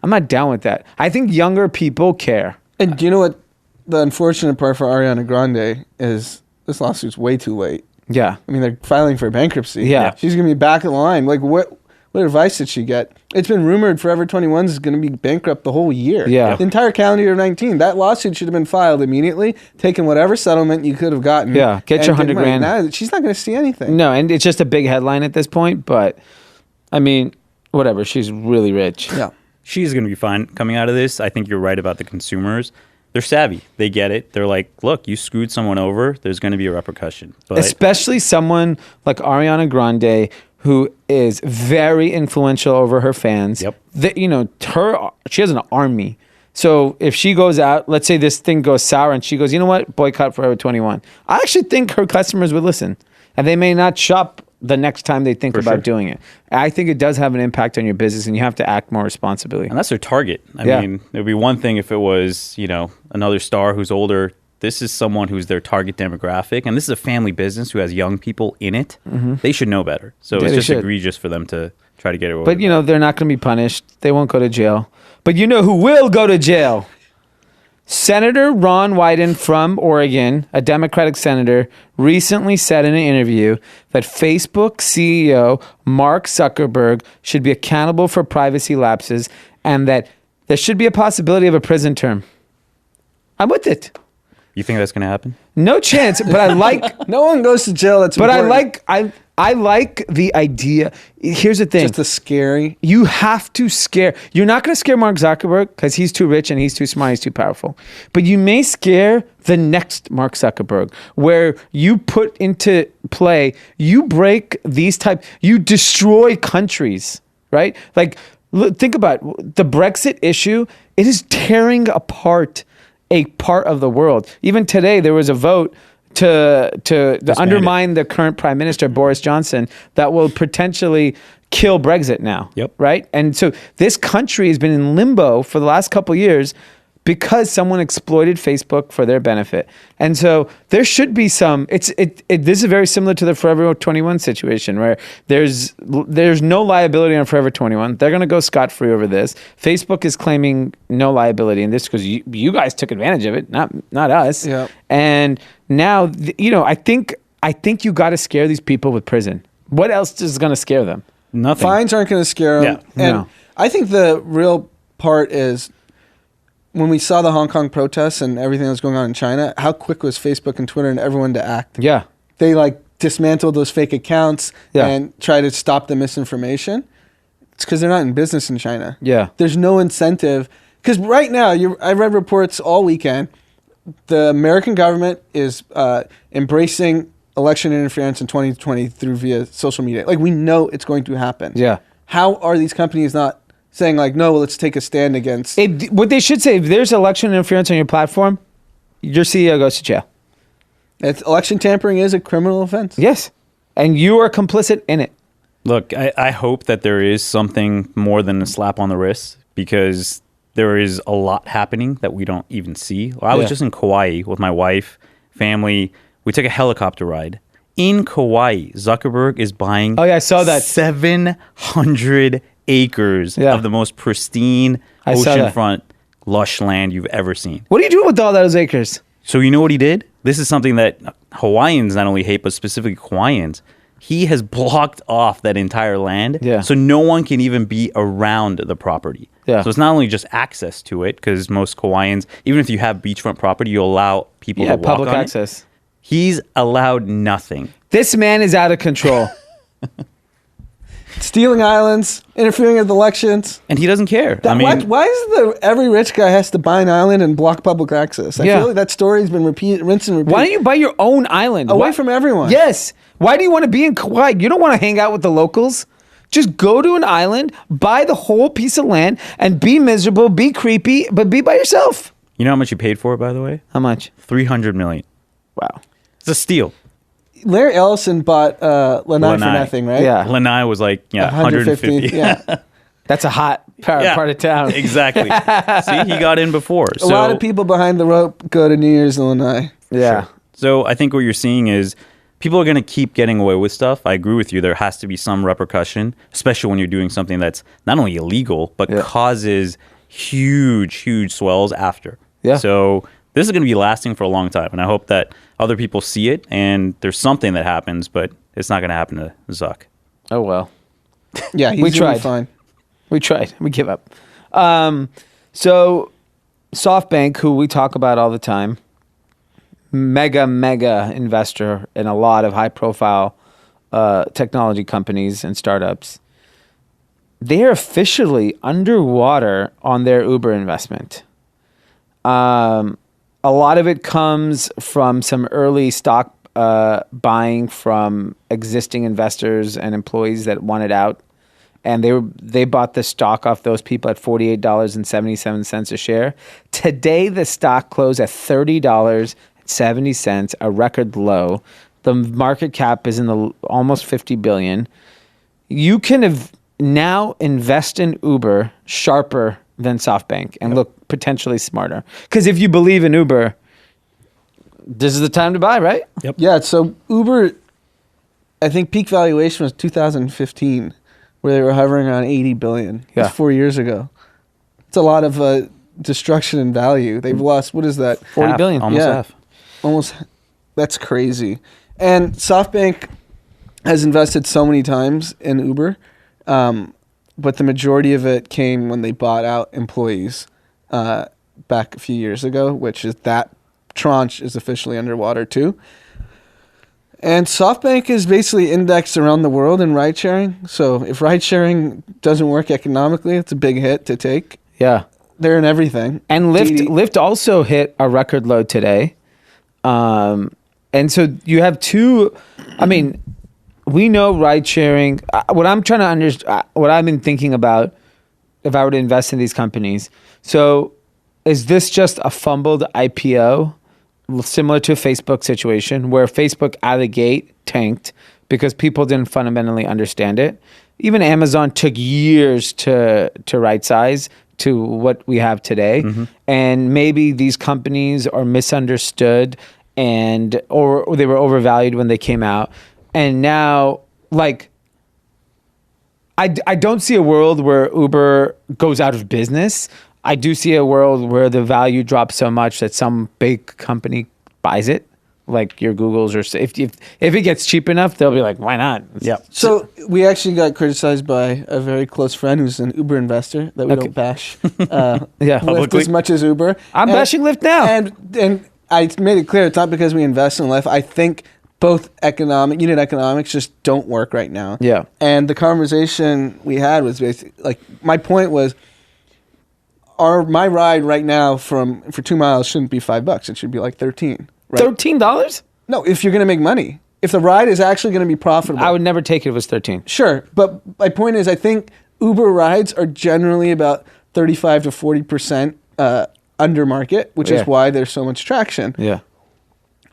I'm not down with that. I think younger people care. And do you know what the unfortunate part for Ariana Grande is? This lawsuit's way too late. Yeah. I mean, they're filing for bankruptcy. Yeah. She's going to be back in line. Like, what advice did she get? It's been rumored Forever 21 is going to be bankrupt the whole year. Yeah. The entire calendar year of 19. That lawsuit should have been filed immediately, taken whatever settlement you could have gotten. Yeah. Get your $100 grand. Now, she's not going to see anything. No, and it's just a big headline at this point, but I mean, whatever. She's really rich. Yeah. She's going to be fine coming out of this. I think you're right about the consumers. They're savvy. They get it. They're like, look, you screwed someone over. There's going to be a repercussion. But especially someone like Ariana Grande, who is very influential over her fans. Yep. She has an army. So if she goes out, let's say this thing goes sour and she goes, you know what, boycott Forever 21. I actually think her customers would listen. And they may not shop the next time they think about doing it. I think it does have an impact on your business and you have to act more responsibly. And that's their target. I mean, it would be one thing if it was, another star who's older. This is someone who's their target demographic. And this is a family business who has young people in it. Mm-hmm. They should know better. So it's just egregious for them to try to get it over. But, they're not going to be punished. They won't go to jail. But you know who will go to jail? Senator Ron Wyden from Oregon, a Democratic senator, recently said in an interview that Facebook CEO Mark Zuckerberg should be accountable for privacy lapses and that there should be a possibility of a prison term. I'm with it. You think that's going to happen? No chance, but I like... No one goes to jail. That's but important. I like the idea. Here's the thing. Just the scary. You have to scare. You're not going to scare Mark Zuckerberg because he's too rich and he's too smart, he's too powerful. But you may scare the next Mark Zuckerberg, where you put into play, you break you destroy countries, right? Like, think about the Brexit issue. It is tearing apart a part of the world. Even today, there was a vote to undermine the current Prime Minister, Boris Johnson, that will potentially kill Brexit now. Yep. Right? And so this country has been in limbo for the last couple of years because someone exploited Facebook for their benefit. And so there should be some, this is very similar to the Forever 21 situation where there's no liability on Forever 21. They're going to go scot-free over this. Facebook is claiming no liability in this because you guys took advantage of it, not us. Yeah. And now, I think you got to scare these people with prison. What else is going to scare them? Nothing. Fines aren't going to scare them. Yeah. And No. I think the real part is when we saw the Hong Kong protests and everything that was going on in China, how quick was Facebook and Twitter and everyone to act? Yeah. They dismantled those fake accounts and try to stop the misinformation. It's because they're not in business in China. Yeah. There's no incentive. Because right now, I read reports all weekend, the American government is embracing election interference in 2020 through via social media. Like, we know it's going to happen. Yeah. How are these companies not saying no, let's take a stand against... What they should say, if there's election interference on your platform, your CEO goes to jail. Election tampering is a criminal offense. Yes. And you are complicit in it. Look, I hope that there is something more than a slap on the wrist because there is a lot happening that we don't even see. I was just in Kauai with my wife, family. We took a helicopter ride. In Kauai, Zuckerberg is buying I saw that. 700 acres of the most pristine oceanfront lush land you've ever seen. What are you doing with all those acres? So you know what he did? This is something that Hawaiians not only hate, but specifically Kauaians. He has blocked off that entire land, so no one can even be around the property. Yeah. So it's not only just access to it, because most Kauaians, even if you have beachfront property, you allow people to walk public on access. it. He's allowed nothing. This man is out of control. It's stealing islands, interfering with elections. And he doesn't care. Why is every rich guy has to buy an island and block public access? I feel like that story's been rinse and repeat. Why don't you buy your own island? Away from everyone. Yes. Why do you want to be in Kauai? You don't want to hang out with the locals. Just go to an island, buy the whole piece of land, and be miserable, be creepy, but be by yourself. You know how much you paid for it, by the way? How much? $300 million. Wow. It's a steal. Larry Ellison bought Lanai for nothing, right? Yeah. Lanai was like 150. Yeah. That's a hot part of town. Exactly. See, he got in before. A lot of people behind the rope go to New Year's in Lanai. Yeah. Sure. So I think what you're seeing is people are going to keep getting away with stuff. I agree with you. There has to be some repercussion, especially when you're doing something that's not only illegal, but causes huge swells after. Yeah. So this is going to be lasting for a long time. And I hope that other people see it and there's something that happens, but it's not going to happen to Zuck. Oh, well. Yeah, he's We gonna tried. be fine. We tried. We give up. So Softbank, who we talk about all the time, mega investor in a lot of high-profile technology companies and startups, they're officially underwater on their Uber investment. A lot of it comes from some early stock buying from existing investors and employees that wanted out. And they bought the stock off those people at $48.77 a share. Today, the stock closed at $30.70, a record low. The market cap is in the almost $50 billion. You can now invest in Uber sharper than SoftBank and look potentially smarter. Because if you believe in Uber, this is the time to buy, right? Yep. Yeah, so Uber, I think peak valuation was 2015, where they were hovering around 80 billion. Yeah. That's 4 years ago. It's a lot of destruction in value. They've lost, what is that? 40 billion. Almost Yeah. half. Almost, that's crazy. And SoftBank has invested so many times in Uber, but the majority of it came when they bought out employees back a few years ago, which is that tranche is officially underwater too. And SoftBank is basically indexed around the world in ride sharing. So if ride sharing doesn't work economically, it's a big hit to take. Yeah. They're in everything. And DD. Lyft also hit a record low today. And so you have two, I mean, we know ride sharing. What I'm trying to understand, what I've been thinking about if I were to invest in these companies. So is this just a fumbled IPO, similar to a Facebook situation where Facebook out of the gate tanked because people didn't fundamentally understand it? Even Amazon took years to right size to what we have today. Mm-hmm. And maybe these companies are misunderstood or they were overvalued when they came out. And now, like, I don't see a world where Uber goes out of business. I do see a world where the value drops so much that some big company buys it, like your Googles, or if it gets cheap enough, they'll be like, why not? Yeah. So we actually got criticized by a very close friend who's an Uber investor that we don't bash. Lyft as much as Uber. I'm bashing Lyft now. And I made it clear it's not because we invest in Lyft. I think both unit economics just don't work right now. Yeah. And the conversation we had was basically, like, my point was, my ride right now for 2 miles shouldn't be $5. It should be like 13. Right? $13? No, if you're going to make money. If the ride is actually going to be profitable. I would never take it if it was 13. Sure. But my point is, I think Uber rides are generally about 35 to 40% under market, which is why there's so much traction. Yeah.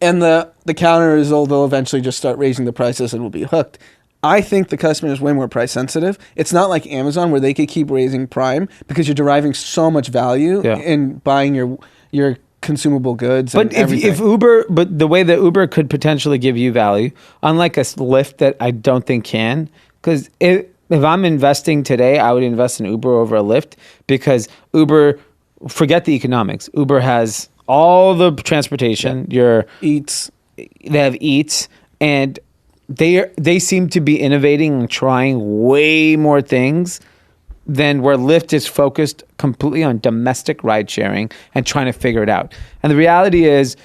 And the counter is, they'll eventually just start raising the prices and we'll be hooked. I think the customer is way more price sensitive. It's not like Amazon where they could keep raising Prime because you're deriving so much value in buying your consumable goods. But if Uber, but the way that Uber could potentially give you value, unlike a Lyft that I don't think can, because if I'm investing today, I would invest in Uber over a Lyft because Uber, forget the economics. Uber has all the transportation, your Eats. They have Eats, and they seem to be innovating and trying way more things than where Lyft is focused completely on domestic ride sharing and trying to figure it out. And the reality is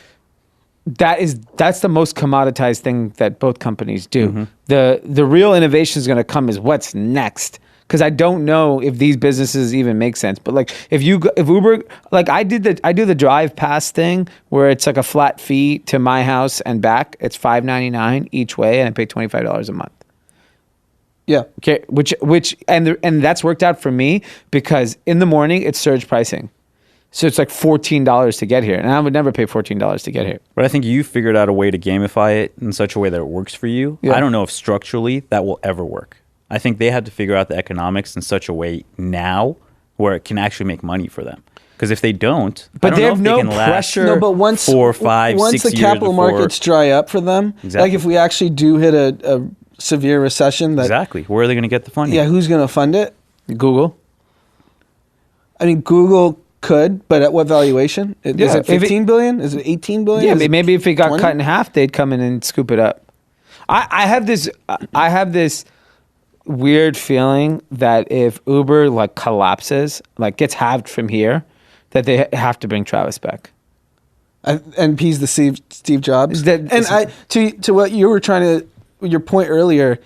that's the most commoditized thing that both companies do. Mm-hmm. The real innovation is going to come is what's next. Because I don't know if these businesses even make sense. But like if Uber, like I do the drive pass thing where it's like a flat fee to my house and back. It's $5.99 each way, and I pay $25 a month. Yeah. Okay, which and that's worked out for me because in the morning it's surge pricing. So it's like $14 to get here. And I would never pay $14 to get here. But I think you figured out a way to gamify it in such a way that it works for you. Yeah. I don't know if structurally that will ever work. I think they have to figure out the economics in such a way now where it can actually make money for them. Because if they don't, but they have no pressure. No, but once 4, 5, once 6 the years capital before, markets dry up for them, Exactly. like if we actually do hit a severe recession, that exactly, where are they going to get the funding? yeah, who's going to fund it? Google. I mean, Google could, but at what valuation? Is Yeah, it 15 billion? Is it 18 billion? Yeah, Is it maybe if it got 20? cut in half, they'd come in and scoop it up. I have this weird feeling that if Uber like collapses, like gets halved from here, that they have to bring Travis back. And he's the Steve Jobs. That- And to what you were trying to, your point earlier,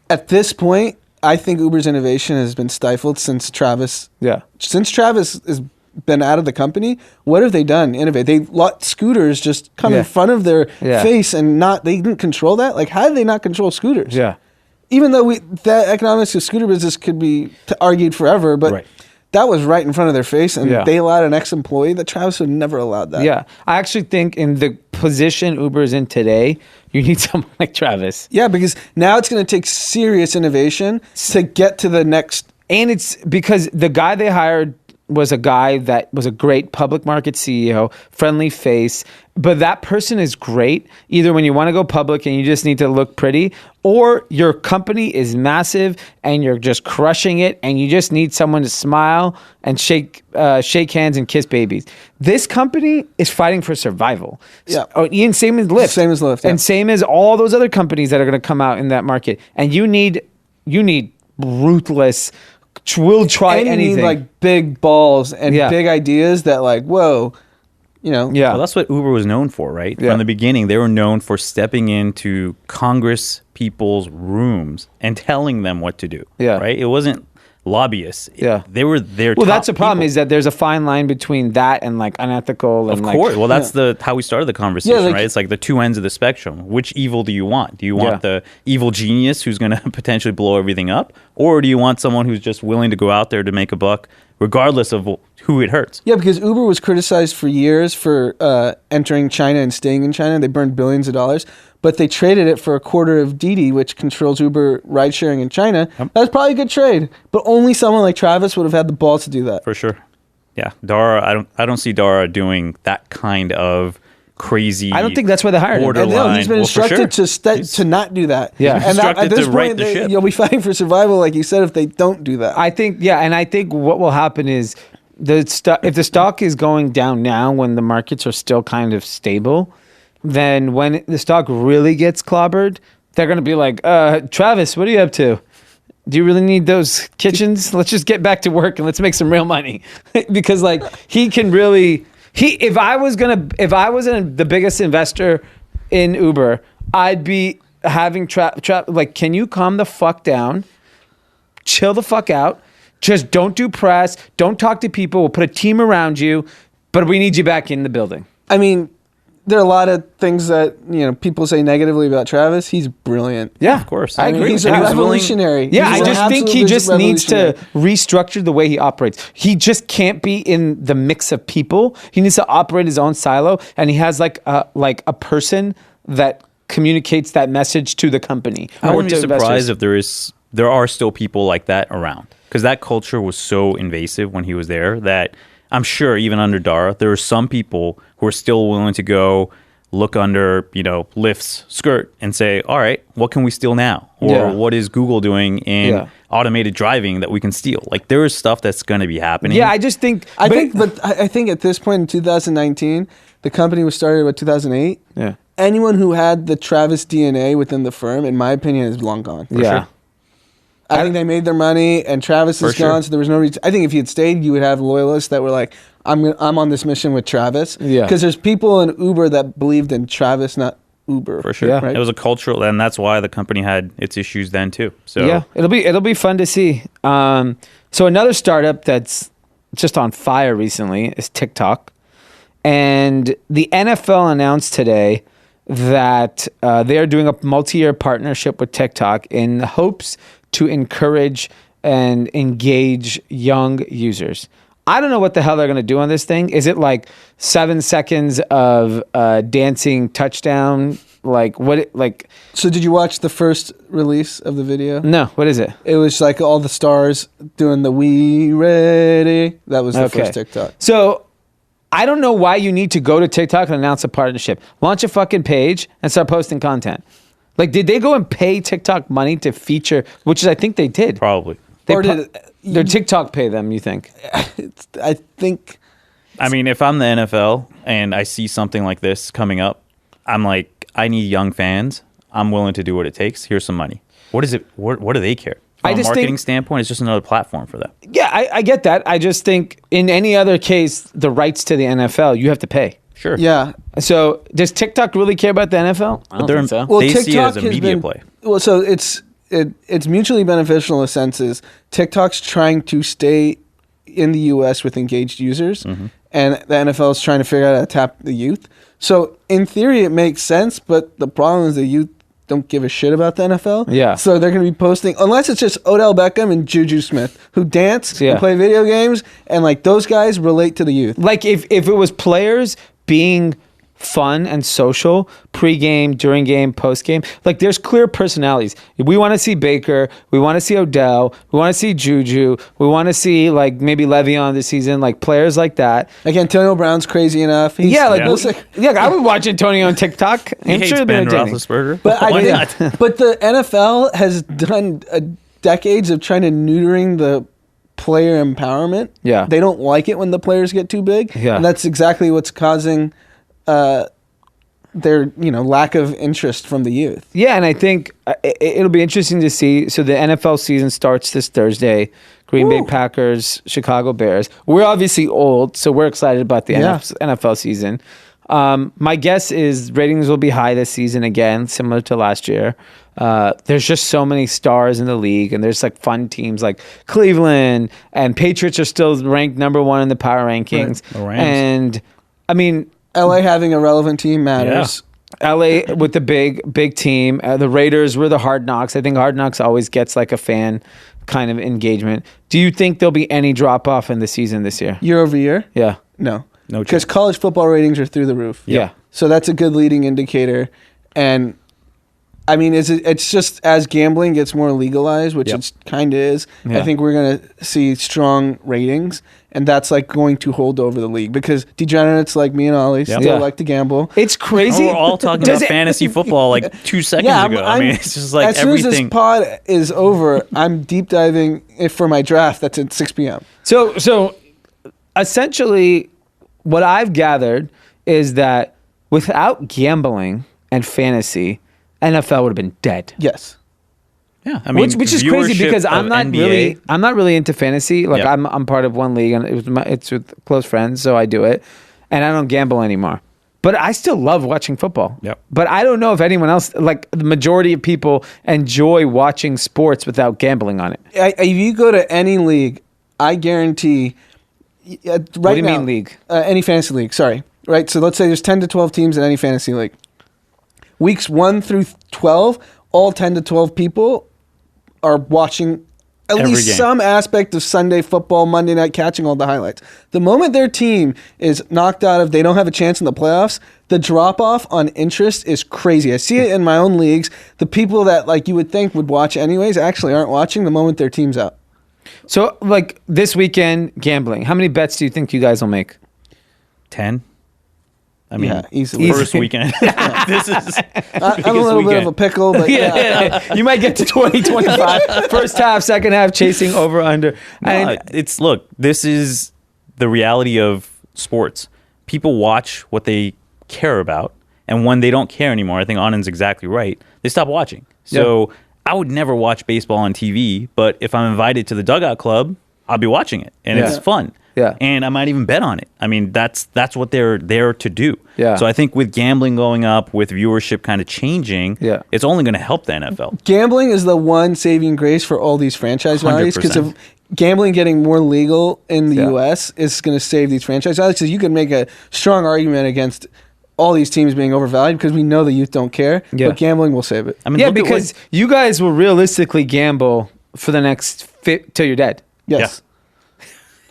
at this point, I think Uber's innovation has been stifled since Travis. Yeah. Since Travis has been out of the company, what have they done? Innovate. They let scooters just come Yeah. in front of their Yeah. face and they didn't control that. Like, how did they not control scooters? Yeah. Even though that economics of scooter business could be argued forever, but Right. that was right in front of their face, and Yeah. they allowed an ex-employee. That Travis would never allowed that. Yeah. I actually think in the position Uber's in today, you need someone like Travis. Yeah, because now it's going to take serious innovation to get to the next. And it's because the guy they hired was a guy that was a great public market CEO, friendly face. But that person is great either when you want to go public and you just need to look pretty, or your company is massive and you're just crushing it and you just need someone to smile and shake hands and kiss babies. This company is fighting for survival. Yeah. Ian, same as Lyft. Same as Lyft, yeah. And same as all those other companies that are going to come out in that market. And you need ruthless, will try And you anything. need like big balls and Yeah. big ideas that like, whoa, you know. Yeah. Well, that's what Uber was known for, right? Yeah. From the beginning, they were known for stepping into Congress people's rooms and telling them what to do. Yeah. Right? It wasn't lobbyists. Yeah. They were their Well, top that's the problem people. is that there's a fine line between that and like unethical. And Of course. Like, Well, that's how we started the conversation, like- right? It's like the two ends of the spectrum. Which evil do you want? Do you want Yeah. the evil genius who's going to potentially blow everything up? Or do you want someone who's just willing to go out there to make a buck regardless of who it hurts? Yeah, because Uber was criticized for years for entering China and staying in China. They burned billions of dollars, but they traded it for a quarter of Didi, which controls Uber ride sharing in China. That's probably a good trade, but only someone like Travis would have had the balls to do that. For sure. Yeah. Dara, I don't see Dara doing that kind of crazy. I don't think that's why they hired him. And borderline. no, he's been Well, for instructed sure. to not do that. Yeah. and Instructed at this to right point, the ship. you'll be fighting for survival, like you said, if they don't do that. I think, yeah, and I think what will happen is if the stock is going down now when the markets are still kind of stable, then when the stock really gets clobbered, they're going to be like, Travis, what are you up to? Do you really need those kitchens? Let's just get back to work and let's make some real money. Because like he can really if I was the biggest investor in Uber, I'd be having like, can you calm the fuck down? Chill the fuck out. Just don't do press. Don't talk to people. We'll put a team around you, but we need you back in the building. I mean, there are a lot of things that people say negatively about Travis. He's brilliant. Yeah, Of course. I agree. He's And a he was willing- revolutionary. Yeah, He's I an just think he absolute just needs to revolutionary. restructure the way he operates. He just can't be in the mix of people. He needs to operate his own silo, and he has like a person that communicates that message to the company. I or wouldn't be to surprised investors. if there are still people like that around, because that culture was so invasive when he was there that I'm sure even under Dara, there are some people who are still willing to go look under, Lyft's skirt and say, all right, what can we steal now? Or Yeah. what is Google doing in Yeah. automated driving that we can steal? Like, there is stuff that's going to be happening. Yeah, I just think. I think at this point in 2019, the company was started in 2008. Yeah. Anyone who had the Travis DNA within the firm, in my opinion, is long gone. Yeah. sure. I think they made their money, and Travis is gone, so there was no reason. I think if he had stayed, you would have loyalists that were like, I'm on this mission with Travis. Yeah. Because there's people in Uber that believed in Travis, not Uber. For sure. Yeah. Right? It was a cultural, and that's why the company had its issues then too. So yeah, it'll be fun to see. So another startup that's just on fire recently is TikTok, and the NFL announced today that they are doing a multi-year partnership with TikTok in hopes to encourage and engage young users. I don't know what the hell they're going to do on this thing. Is it like 7 seconds of dancing touchdown? Like what? Like So did you watch the first release of the video? no, what is it? It was like all the stars doing the "We Ready." That was the first TikTok. So I don't know why you need to go to TikTok and announce a partnership. Launch a fucking page and start posting content. Like, did they go and pay TikTok money to feature? Which is, I think they did. probably. Their TikTok pay them, you think? I think. I mean, if I'm the NFL and I see something like this coming up, I'm like, I need young fans. I'm willing to do what it takes. Here's some money. What is it? What do they care? From a marketing standpoint, it's just another platform for them. Yeah, I get that. I just think in any other case, the rights to the NFL, you have to pay. Sure. Yeah. So does TikTok really care about the NFL? I don't think so. Well, They TikTok see it as a has media been, play. Well, so it's mutually beneficial in a sense. Is TikTok's trying to stay in the U.S. with engaged users, and the NFL is trying to figure out how to tap the youth. So in theory, it makes sense, but the problem is the youth don't give a shit about the NFL. Yeah. So they're going to be posting, unless it's just Odell Beckham and Juju Smith, who dance and play video games, and like those guys relate to the youth. Like if it was players being fun and social pre-game, during game, post-game, like there's clear personalities. We want to see Baker, we want to see Odell, we want to see Juju, we want to see like maybe Le'Veon this season, like players like that. Like Antonio Brown's crazy enough. I would watch Antonio on TikTok. I'm sure Ben they're entertaining. Roethlisberger. But Why I not? think, but the NFL has done decades of trying to neutering the player empowerment. Yeah. They don't like it when the players get too big. Yeah. And that's exactly what's causing their lack of interest from the youth. Yeah, and I think it'll be interesting to see. So the NFL season starts this Thursday. Green Bay Packers, Chicago Bears. We're obviously old, so we're excited about the NFL season. My guess is ratings will be high this season again, similar to last year. There's just so many stars in the league, and there's like fun teams like Cleveland, and Patriots are still ranked number 1 in the power rankings. The Rams. And I mean, LA having a relevant team matters. LA with the big team. The Raiders were the Hard Knocks. I think Hard Knocks always gets like a fan kind of engagement. Do you think there'll be any drop off in the season this year? Year over year? Yeah. No. No Because chance. college football ratings are through the roof. Yeah. So that's a good leading indicator. And I mean, it's just as gambling gets more legalized, which it kind of is, Yeah. I think we're going to see strong ratings. And that's like going to hold over the league because degenerates like me and Ollie still like to gamble. It's crazy. We're all talking about fantasy football like 2 seconds ago. I mean, it's just like as soon as everything. this pod is over, I'm deep diving for my draft. That's at 6 p.m. So essentially, what I've gathered is that without gambling and fantasy, NFL would have been dead. Yes. Yeah, I mean, which is crazy viewership because I'm of not NBA. really into fantasy. Like I'm part of one league and it's with close friends, so I do it, and I don't gamble anymore. But I still love watching football. Yep. But I don't know if anyone else, like the majority of people, enjoy watching sports without gambling on it. If you go to any league, I guarantee. Right What do you now, mean league? Any fantasy league. Sorry. Right. So let's say there's 10 to 12 teams in any fantasy league. Weeks 1 through 12, all 10 to 12 people are watching at Every least game. some aspect of Sunday football, Monday night, catching all the highlights. The moment their team is knocked out of, they don't have a chance in the playoffs, the drop off on interest is crazy. I see it in my own leagues. The people that like you would think would watch anyways actually aren't watching the moment their team's out. So like this weekend, gambling. How many bets do you think you guys will make? 10. I mean, easily. first weekend. This is I'm a little bit of a pickle, but Yeah. You might get to 20, 25. First half, second half, chasing over, under. And look, this is the reality of sports. People watch what they care about, and when they don't care anymore, I think Anand's exactly right, they stop watching. So I would never watch baseball on TV, but if I'm invited to the Dugout Club, I'll be watching it, and it's fun. Yeah. And I might even bet on it. I mean, that's what they're there to do. Yeah. So I think with gambling going up, with viewership kind of changing, it's only going to help the NFL. Gambling is the one saving grace for all these franchise values, because 100%. of gambling getting more legal in the U.S. is going to save these franchise values. Because you can make a strong argument against all these teams being overvalued, because we know the youth don't care, but gambling will save it. I mean, Yeah, because you guys will realistically gamble for the next till you're dead. Yes.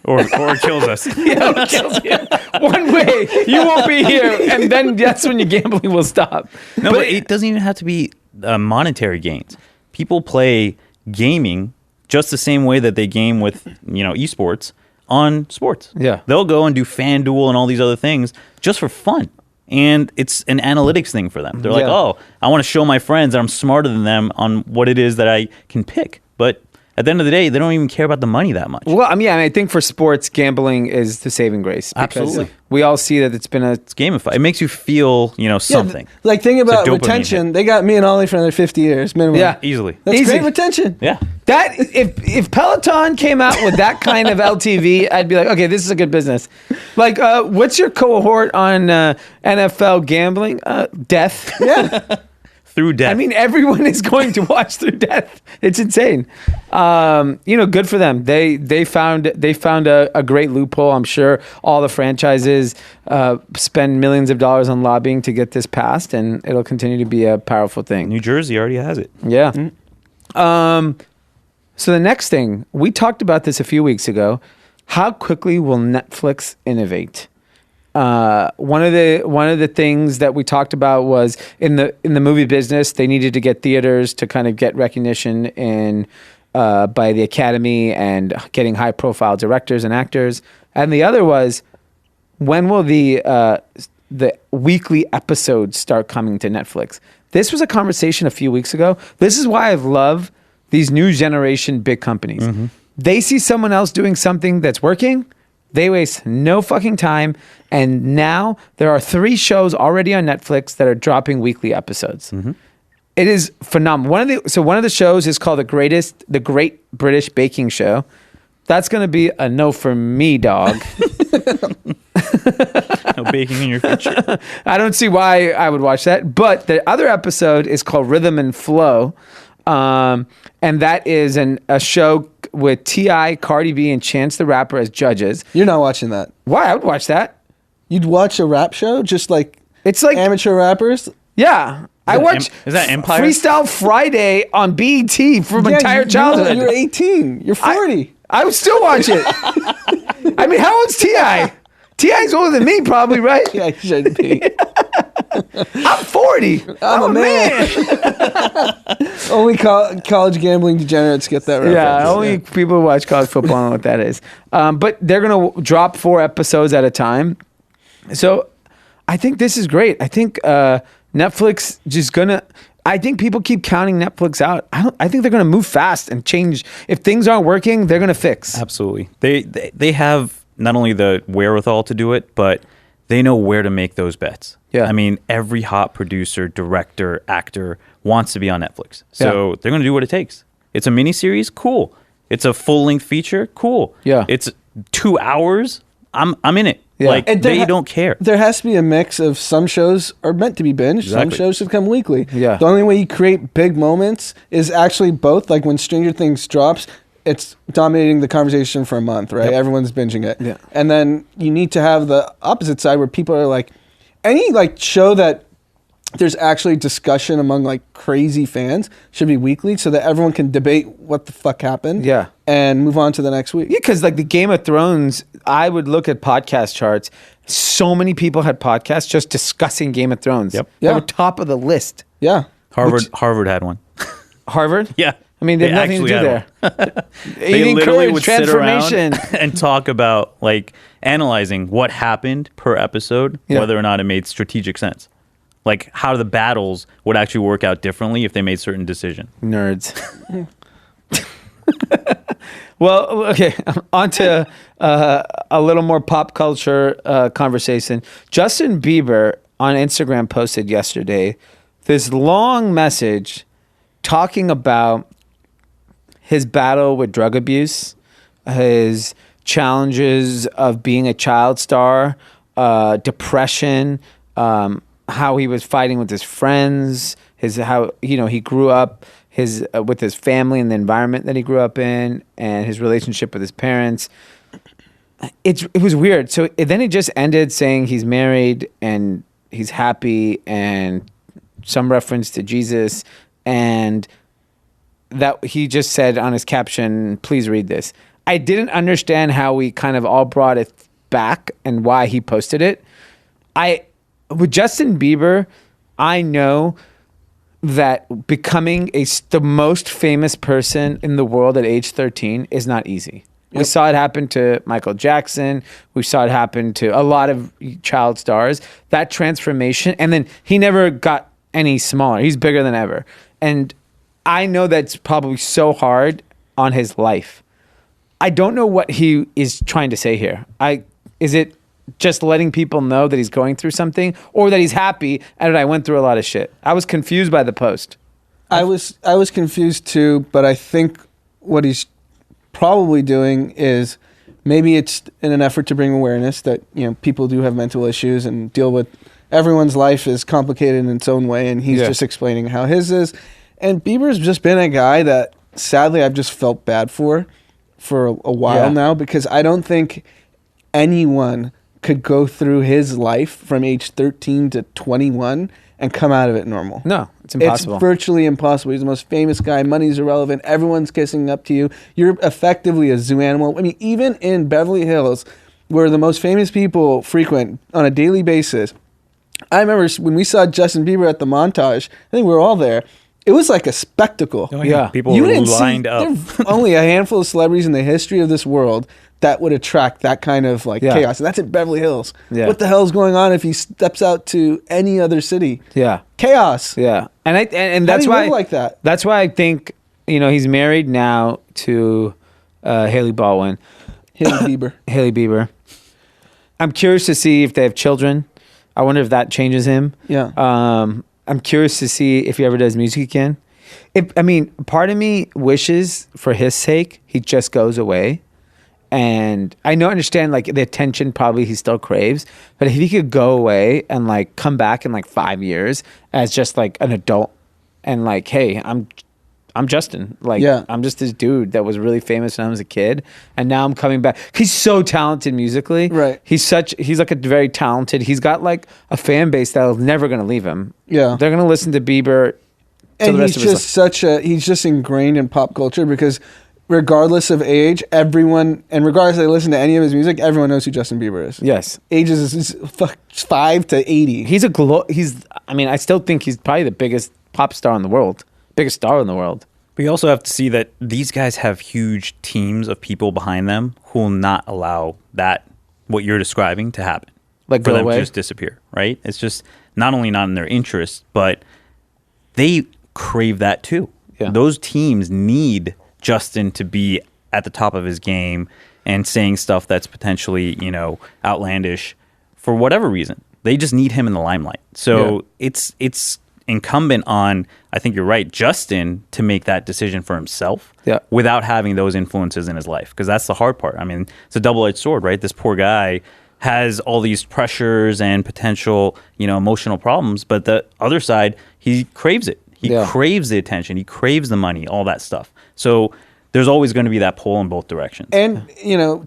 or it kills us. Yeah, it kills you. One way, you won't be here, and then that's when your gambling will stop. No, but it doesn't even have to be monetary gains. People play gaming just the same way that they game with, esports on sports. Yeah. They'll go and do FanDuel and all these other things just for fun. And it's an analytics thing for them. They're like, oh, I want to show my friends that I'm smarter than them on what it is that I can pick. But at the end of the day, they don't even care about the money that much. Well, I think for sports, gambling is the saving grace. Absolutely. We all see that it's gamified. It makes you feel, something. Like, think about It's a dopamine retention. hit. They got me and Ollie for another 50 years minimum. Yeah. Easily. That's Easy. great retention. Yeah. that if Peloton came out with that kind of LTV, I'd be like, okay, this is a good business. Like, what's your cohort on NFL gambling? Death. Yeah. Through death. I mean, everyone is going to watch Through Death. It's insane. Good for them. They found a great loophole. I'm sure all the franchises spend millions of dollars on lobbying to get this passed, and it'll continue to be a powerful thing. New Jersey already has it. Yeah. So the next thing, we talked about this a few weeks ago. How quickly will Netflix innovate? One of the things that we talked about was in the movie business, they needed to get theaters to kind of get recognition by the Academy and getting high profile directors and actors. And the other was, when will the weekly episodes start coming to Netflix? This was a conversation a few weeks ago. This is why I love these new generation big companies. Mm-hmm. They see someone else doing something that's working. They waste no fucking time. And now there are 3 shows already on Netflix that are dropping weekly episodes. Mm-hmm. It is phenomenal. One of the shows is called The Great British Baking Show. That's going to be a no for me, dog. No baking in your future. I don't see why I would watch that. But the other episode is called Rhythm and Flow. And that is a show with T.I., Cardi B, and Chance the Rapper as judges. You're not watching that. Why? I would watch that. You'd watch a rap show, just like It's like amateur rappers? Yeah. I watched Is that Empire? Freestyle Friday on BET for my entire childhood. You're 18. You're 40. I would still watch it. I mean, how old's T.I.? T.I.'s older than me, probably, right? Yeah, you should be. I'm 40. I'm a man. Only college gambling degenerates get that reference. Yeah, only people who watch college football know what that is. But they're going to drop 4 episodes at a time. So I think this is great. I think Netflix just going to... I think people keep counting Netflix out. I think they're going to move fast and change. If things aren't working, they're going to fix. Absolutely. They have not only the wherewithal to do it, but they know where to make those bets. Yeah. I mean, every hot producer, director, actor wants to be on Netflix. So they're going to do what it takes. It's a miniseries? Cool. It's a full-length feature? Cool. Yeah. It's 2 hours? I'm in it. Yeah. Like, And they don't care. There has to be a mix of some shows are meant to be binged. Some Exactly. shows should come weekly. Yeah. The only way you create big moments is actually both. Like when Stranger Things drops, it's dominating the conversation for a month, right? Yep. Everyone's binging it. Yeah. And then you need to have the opposite side where people are like, any like show that there's actually discussion among like crazy fans should be weekly so that everyone can debate what the fuck happened. Yeah. And move on to the next week. Yeah, because like the Game of Thrones, I would look at podcast charts. So many people had podcasts just discussing Game of Thrones. Yep. They Yeah. were top of the list. Yeah. Harvard had one. Harvard? Yeah. I mean, they have nothing to do there. They literally would sit around transformation. and talk about like analyzing what happened per episode, Yeah. whether or not it made strategic sense. Like how the battles would actually work out differently if they made certain decision. Nerds. Well, okay, on to a little more pop culture conversation. Justin Bieber on Instagram posted yesterday this long message talking about his battle with drug abuse, his challenges of being a child star, depression, how he was fighting with his friends, how he grew up with his family and the environment that he grew up in, and his relationship with his parents. It was weird. So then it just ended saying he's married and he's happy, and some reference to Jesus, and that he just said on his caption, "Please read this." I didn't understand how we kind of all brought it back and why he posted it. With Justin Bieber, I know that becoming the most famous person in the world at age 13 is not easy. Yep. We saw it happen to Michael Jackson. We saw it happen to a lot of child stars. That transformation, and then he never got any smaller. He's bigger than ever. And I know that's probably so hard on his life. I don't know what he is trying to say here. Is it just letting people know that he's going through something, or that he's happy and I went through a lot of shit? I was confused by the post. I was confused too, but I think what he's probably doing is maybe it's in an effort to bring awareness that people do have mental issues and deal with. Everyone's life is complicated in its own way, and he's just explaining how his is. And Bieber's just been a guy that sadly I've just felt bad for a while now, because I don't think anyone could go through his life from age 13 to 21 and come out of it normal. No, it's impossible. It's virtually impossible. He's the most famous guy. Money's irrelevant. Everyone's kissing up to you. You're effectively a zoo animal. I mean, even in Beverly Hills, where the most famous people frequent on a daily basis, I remember when we saw Justin Bieber at the Montage, I think we were all there. It was like a spectacle. Oh, yeah. People were lined up. There are only a handful of celebrities in the history of this world that would attract that kind of chaos. And that's in Beverly Hills. Yeah. What the hell is going on if he steps out to any other city? Yeah. Chaos. Yeah. And that's why like that. That's why I think, he's married now to Haley Baldwin. Haley Bieber. I'm curious to see if they have children. I wonder if that changes him. Yeah. I'm curious to see if he ever does music again. Part of me wishes for his sake he just goes away. And I understand the attention probably he still craves, but if he could go away and come back in 5 years as just an adult and hey, I'm Justin. I'm just this dude that was really famous when I was a kid, and now I'm coming back. He's so talented musically. Right. He's a very talented. He's got a fan base that is never going to leave him. Yeah. They're going to listen to Bieber. And he's just he's just ingrained in pop culture, because regardless of age, everyone, and regardless if they listen to any of his music, everyone knows who Justin Bieber is. Yes. Ages is 5 to 80. I still think he's probably the biggest pop star in the world. Biggest star in the world. But you also have to see that these guys have huge teams of people behind them who will not allow what you're describing to happen. For them to just disappear, right? It's just not only not in their interest, but they crave that too. Yeah. Those teams need Justin to be at the top of his game and saying stuff that's potentially, outlandish for whatever reason. They just need him in the limelight. So it's incumbent on, I think you're right, Justin to make that decision for himself without having those influences in his life, because that's the hard part. It's a double-edged sword, right? This poor guy has all these pressures and potential, emotional problems, but the other side, he craves it. He craves the attention. He craves the money, all that stuff. So there's always going to be that pull in both directions. And,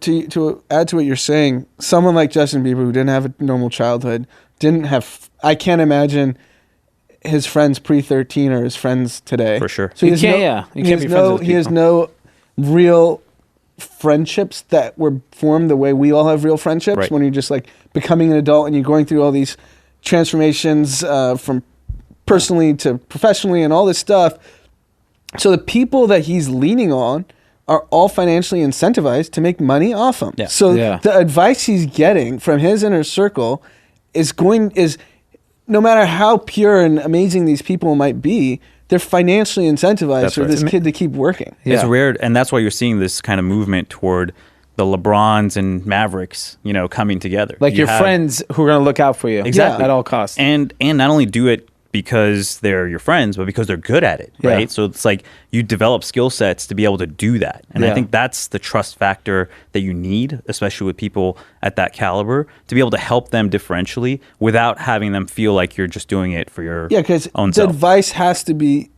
to add to what you're saying, someone like Justin Bieber, who didn't have a normal childhood, I can't imagine his friends pre-13 are his friends today. For sure. So he has no real friendships that were formed the way we all have real friendships when you're just becoming an adult and you're going through all these transformations from personally to professionally and all this stuff. So the people that he's leaning on are all financially incentivized to make money off him. Yeah. So the advice he's getting from his inner circle is no matter how pure and amazing these people might be, they're financially incentivized for this kid to keep working. Yeah. It's rare, and that's why you're seeing this kind of movement toward the LeBrons and Mavericks, coming together. Your friends who are going to look out for you. Exactly. At all costs. And not only do it because they're your friends, but because they're good at it, Yeah. right? So it's like you develop skill sets to be able to do that. And Yeah. I think that's the trust factor that you need, especially with people at that caliber, to be able to help them differentially without having them feel like you're just doing it for your because own the self. advice has to be,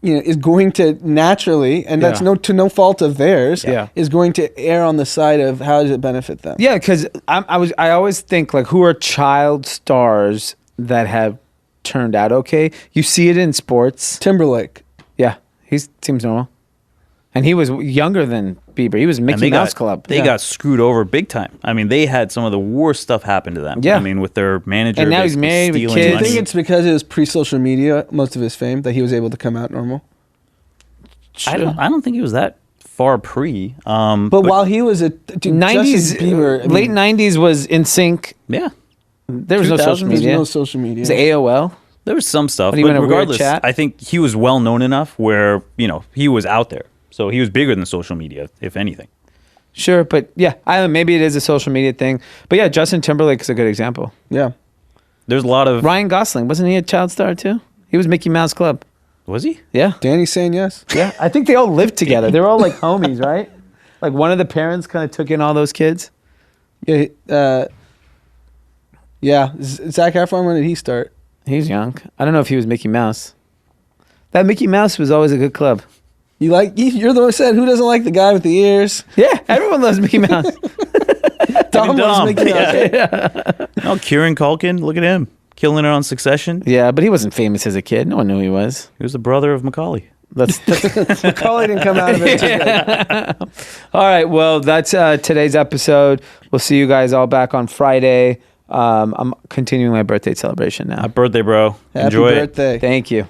is going to naturally, and that's Yeah. no fault of theirs, Yeah. is going to err on the side of how does it benefit them. Yeah, because I always think like who are child stars that have turned out okay. You see it in sports. Timberlake. Yeah, he seems normal, and he was younger than Bieber. He was And Mickey Mouse Club. They Yeah. got screwed over big time. I mean, they had some of the worst stuff happen to them. Yeah. I mean, with their manager. And now he's basically married with stealing kids. Do you money. think it's because it was pre-social media, most of his fame, that he was able to come out normal? I don't think it was that far pre. But while he was a dude, 90s, Justin Bieber, I mean, late 90s was in sync. Yeah. There was no 2000s, social there's media. no social media. It was AOL. There was some stuff, But he but went in a weird regardless, chat. I think he was well known enough where he was out there, so he was bigger than social media, if anything. Sure, but yeah, maybe it is a social media thing. But yeah, Justin Timberlake is a good example. Yeah. There's a lot of Ryan Gosling, wasn't he a child star too? He was Mickey Mouse Club. was he? Yeah. Danny's saying yes. Yeah. I think they all lived together. They were all like homies, right? Like one of the parents kind of took in all those kids. Yeah. Zac Efron, when did he start? He's young. I don't know if he was Mickey Mouse. That Mickey Mouse was always a good club. You're the one who said, who doesn't like the guy with the ears? Yeah, everyone loves Mickey Mouse. Dom loves Dom, Mickey Mouse. No, Kieran Culkin, look at him killing it on Succession. Yeah, but he wasn't famous as a kid. No one knew who he was. He was the brother of Macaulay. That's Macaulay didn't come out of it. too good. all right. Well, that's today's episode. We'll see you guys all back on Friday. I'm continuing my birthday celebration now. Happy birthday, bro. Happy Enjoy it. birthday. Thank you.